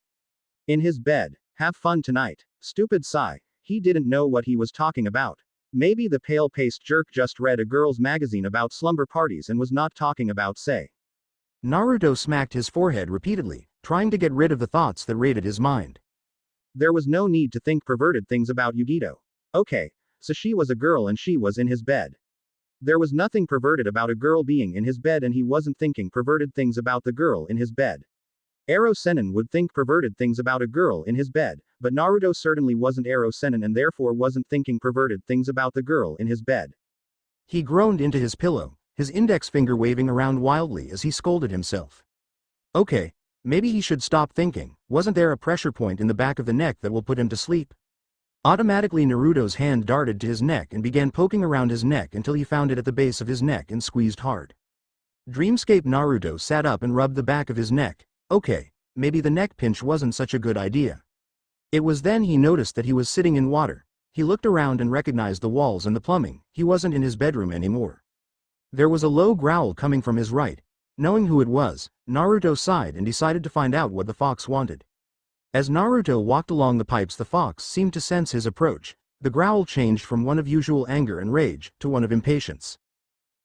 In his bed. Have fun tonight. Stupid sigh. He didn't know what he was talking about. Maybe the pale-faced jerk just read a girl's magazine about slumber parties and was not talking about say. Naruto smacked his forehead repeatedly, trying to get rid of the thoughts that raided his mind. There was no need to think perverted things about Yugito. Okay, so she was a girl and she was in his bed. There was nothing perverted about a girl being in his bed, and he wasn't thinking perverted things about the girl in his bed. Ero Sennin would think perverted things about a girl in his bed, but Naruto certainly wasn't Ero Sennin and therefore wasn't thinking perverted things about the girl in his bed. He groaned into his pillow, his index finger waving around wildly as he scolded himself. Okay, maybe he should stop thinking. Wasn't there a pressure point in the back of the neck that will put him to sleep? Automatically Naruto's hand darted to his neck and began poking around his neck until he found it at the base of his neck and squeezed hard. Dreamscape Naruto sat up and rubbed the back of his neck. Okay, maybe the neck pinch wasn't such a good idea. It was then he noticed that he was sitting in water. He looked around and recognized the walls and the plumbing. He wasn't in his bedroom anymore. There was a low growl coming from his right. Knowing who it was, Naruto sighed and decided to find out what the fox wanted. As Naruto walked along the pipes, the fox seemed to sense his approach. The growl changed from one of usual anger and rage to one of impatience.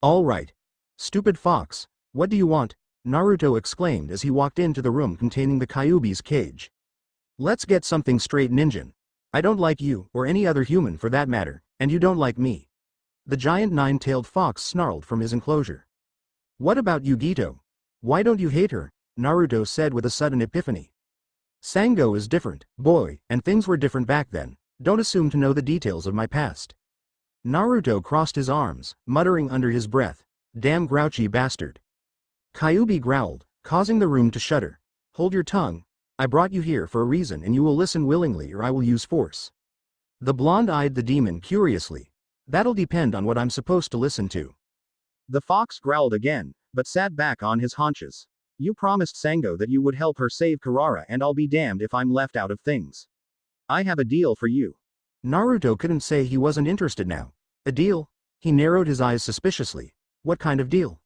All right. Stupid fox, what do you want? Naruto exclaimed as he walked into the room containing the Kyuubi's cage. Let's get something straight, Ninjin. I don't like you, or any other human for that matter, and you don't like me. The giant nine-tailed fox snarled from his enclosure. What about Yugito? Why don't you hate her? Naruto said with a sudden epiphany. Sango is different, boy, and things were different back then. Don't assume to know the details of my past. Naruto crossed his arms, muttering under his breath, damn grouchy bastard. Kyuubi growled, causing the room to shudder. Hold your tongue. I brought you here for a reason and you will listen willingly or I will use force. The blonde eyed the demon curiously. That'll depend on what I'm supposed to listen to. The fox growled again, but sat back on his haunches. You promised Sango that you would help her save Kurara, and I'll be damned if I'm left out of things. I have a deal for you. Naruto couldn't say he wasn't interested now. A deal? He narrowed his eyes suspiciously. What kind of deal?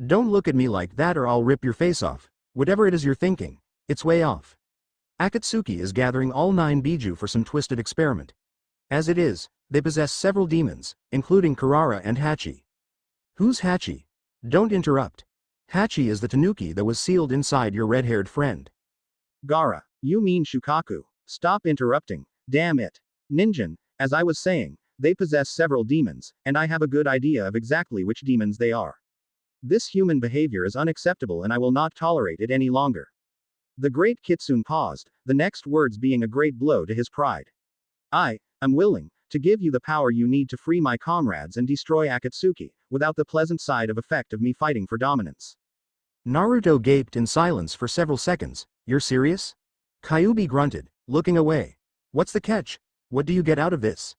Don't look at me like that or I'll rip your face off. Whatever it is you're thinking, it's way off. Akatsuki is gathering all 9 Biju for some twisted experiment. As it is, they possess several demons, including Kurara and Hachi. Who's Hachi? Don't interrupt. Hachi is the tanuki that was sealed inside your red-haired friend. Gaara, you mean Shukaku. Stop interrupting. Damn it. Ninjin, as I was saying, they possess several demons, and I have a good idea of exactly which demons they are. This human behavior is unacceptable and I will not tolerate it any longer. The great Kitsune paused, the next words being a great blow to his pride. I am willing to give you the power you need to free my comrades and destroy Akatsuki, without the pleasant side effect of me fighting for dominance. Naruto gaped in silence for several seconds. You're serious? Kyuubi grunted, looking away. What's the catch? What do you get out of this?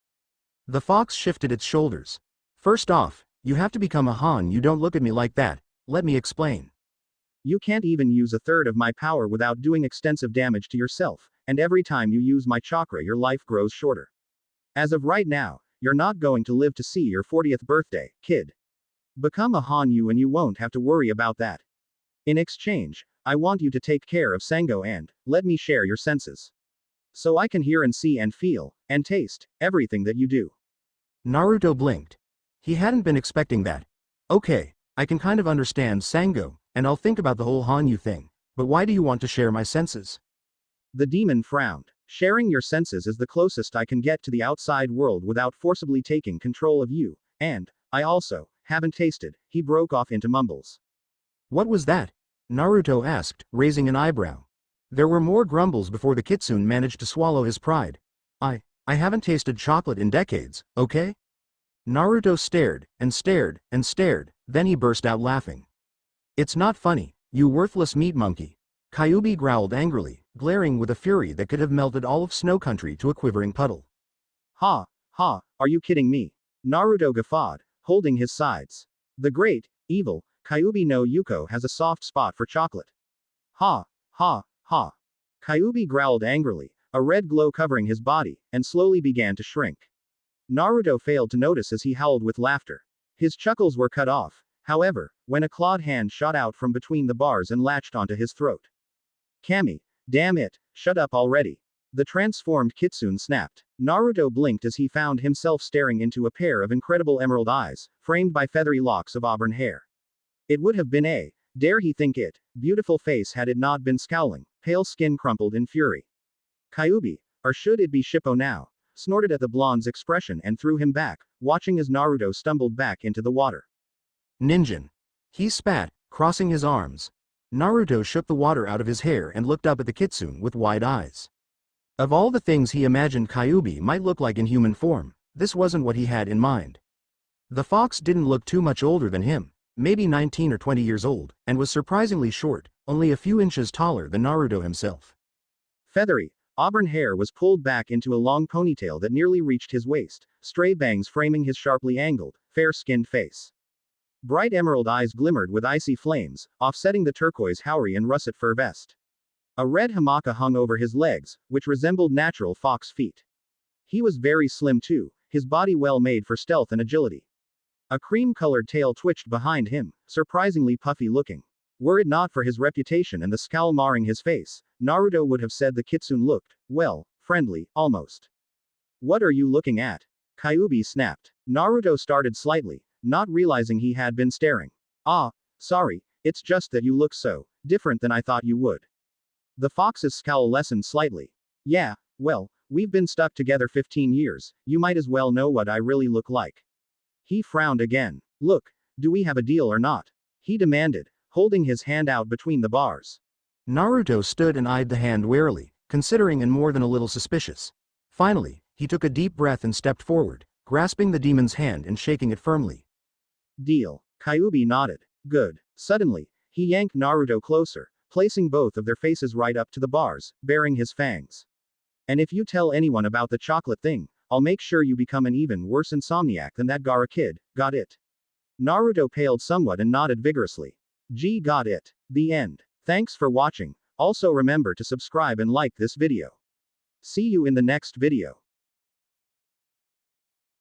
The fox shifted its shoulders. First off, you have to become a Han. You don't look at me like that. Let me explain. You can't even use a third of my power without doing extensive damage to yourself, and every time you use my chakra your life grows shorter. As of right now, you're not going to live to see your 40th birthday, kid. Become a Hanyu and you won't have to worry about that. In exchange, I want you to take care of Sango and let me share your senses. So I can hear and see and feel, and taste, everything that you do. Naruto blinked. He hadn't been expecting that. Okay, I can kind of understand Sango, and I'll think about the whole Hanyu thing, but why do you want to share my senses? The demon frowned. Sharing your senses is the closest I can get to the outside world without forcibly taking control of you, and I also haven't tasted. He broke off into mumbles. What was that? Naruto asked, raising an eyebrow. There were more grumbles before the kitsune managed to swallow his pride. I haven't tasted chocolate in decades, okay? Naruto stared, and stared, and stared, then he burst out laughing. It's not funny, you worthless meat monkey. Kyuubi growled angrily, glaring with a fury that could have melted all of Snow Country to a quivering puddle. Ha, ha, are you kidding me? Naruto guffawed, holding his sides. The great, evil, Kyuubi no Yuko has a soft spot for chocolate. Ha, ha, ha. Kyuubi growled angrily, a red glow covering his body, and slowly began to shrink. Naruto failed to notice as he howled with laughter. His chuckles were cut off, however, when a clawed hand shot out from between the bars and latched onto his throat. Kami, damn it, shut up already. The transformed kitsune snapped. Naruto blinked as he found himself staring into a pair of incredible emerald eyes, framed by feathery locks of auburn hair. It would have been a, dare he think it, beautiful face had it not been scowling, pale skin crumpled in fury. Kyuubi, or should it be Shippo now, snorted at the blonde's expression and threw him back, watching as Naruto stumbled back into the water. Ninjin. He spat, crossing his arms. Naruto shook the water out of his hair and looked up at the kitsune with wide eyes. Of all the things he imagined Kyuubi might look like in human form, this wasn't what he had in mind. The fox didn't look too much older than him, maybe 19 or 20 years old, and was surprisingly short, only a few inches taller than Naruto himself. Feathery, auburn hair was pulled back into a long ponytail that nearly reached his waist, stray bangs framing his sharply angled, fair-skinned face. Bright emerald eyes glimmered with icy flames, offsetting the turquoise haori and russet fur vest. A red hamaka hung over his legs, which resembled natural fox feet. He was very slim too, his body well made for stealth and agility. A cream-colored tail twitched behind him, surprisingly puffy looking. Were it not for his reputation and the scowl marring his face, Naruto would have said the kitsune looked, well, friendly, almost. What are you looking at? Kyuubi snapped. Naruto started slightly, not realizing he had been staring. Ah, sorry, it's just that you look so different than I thought you would. The fox's scowl lessened slightly. Yeah, well, we've been stuck together 15 years, you might as well know what I really look like. He frowned again. Look, do we have a deal or not? He demanded, holding his hand out between the bars. Naruto stood and eyed the hand warily, considering and more than a little suspicious. Finally, he took a deep breath and stepped forward, grasping the demon's hand and shaking it firmly. Deal. Kyuubi nodded. Good. Suddenly, he yanked Naruto closer, placing both of their faces right up to the bars, baring his fangs. And if you tell anyone about the chocolate thing, I'll make sure you become an even worse insomniac than that Gaara kid, got it? Naruto paled somewhat and nodded vigorously. Gee, got it. The end. Thanks for watching. Also remember to subscribe and like this video. See you in the next video.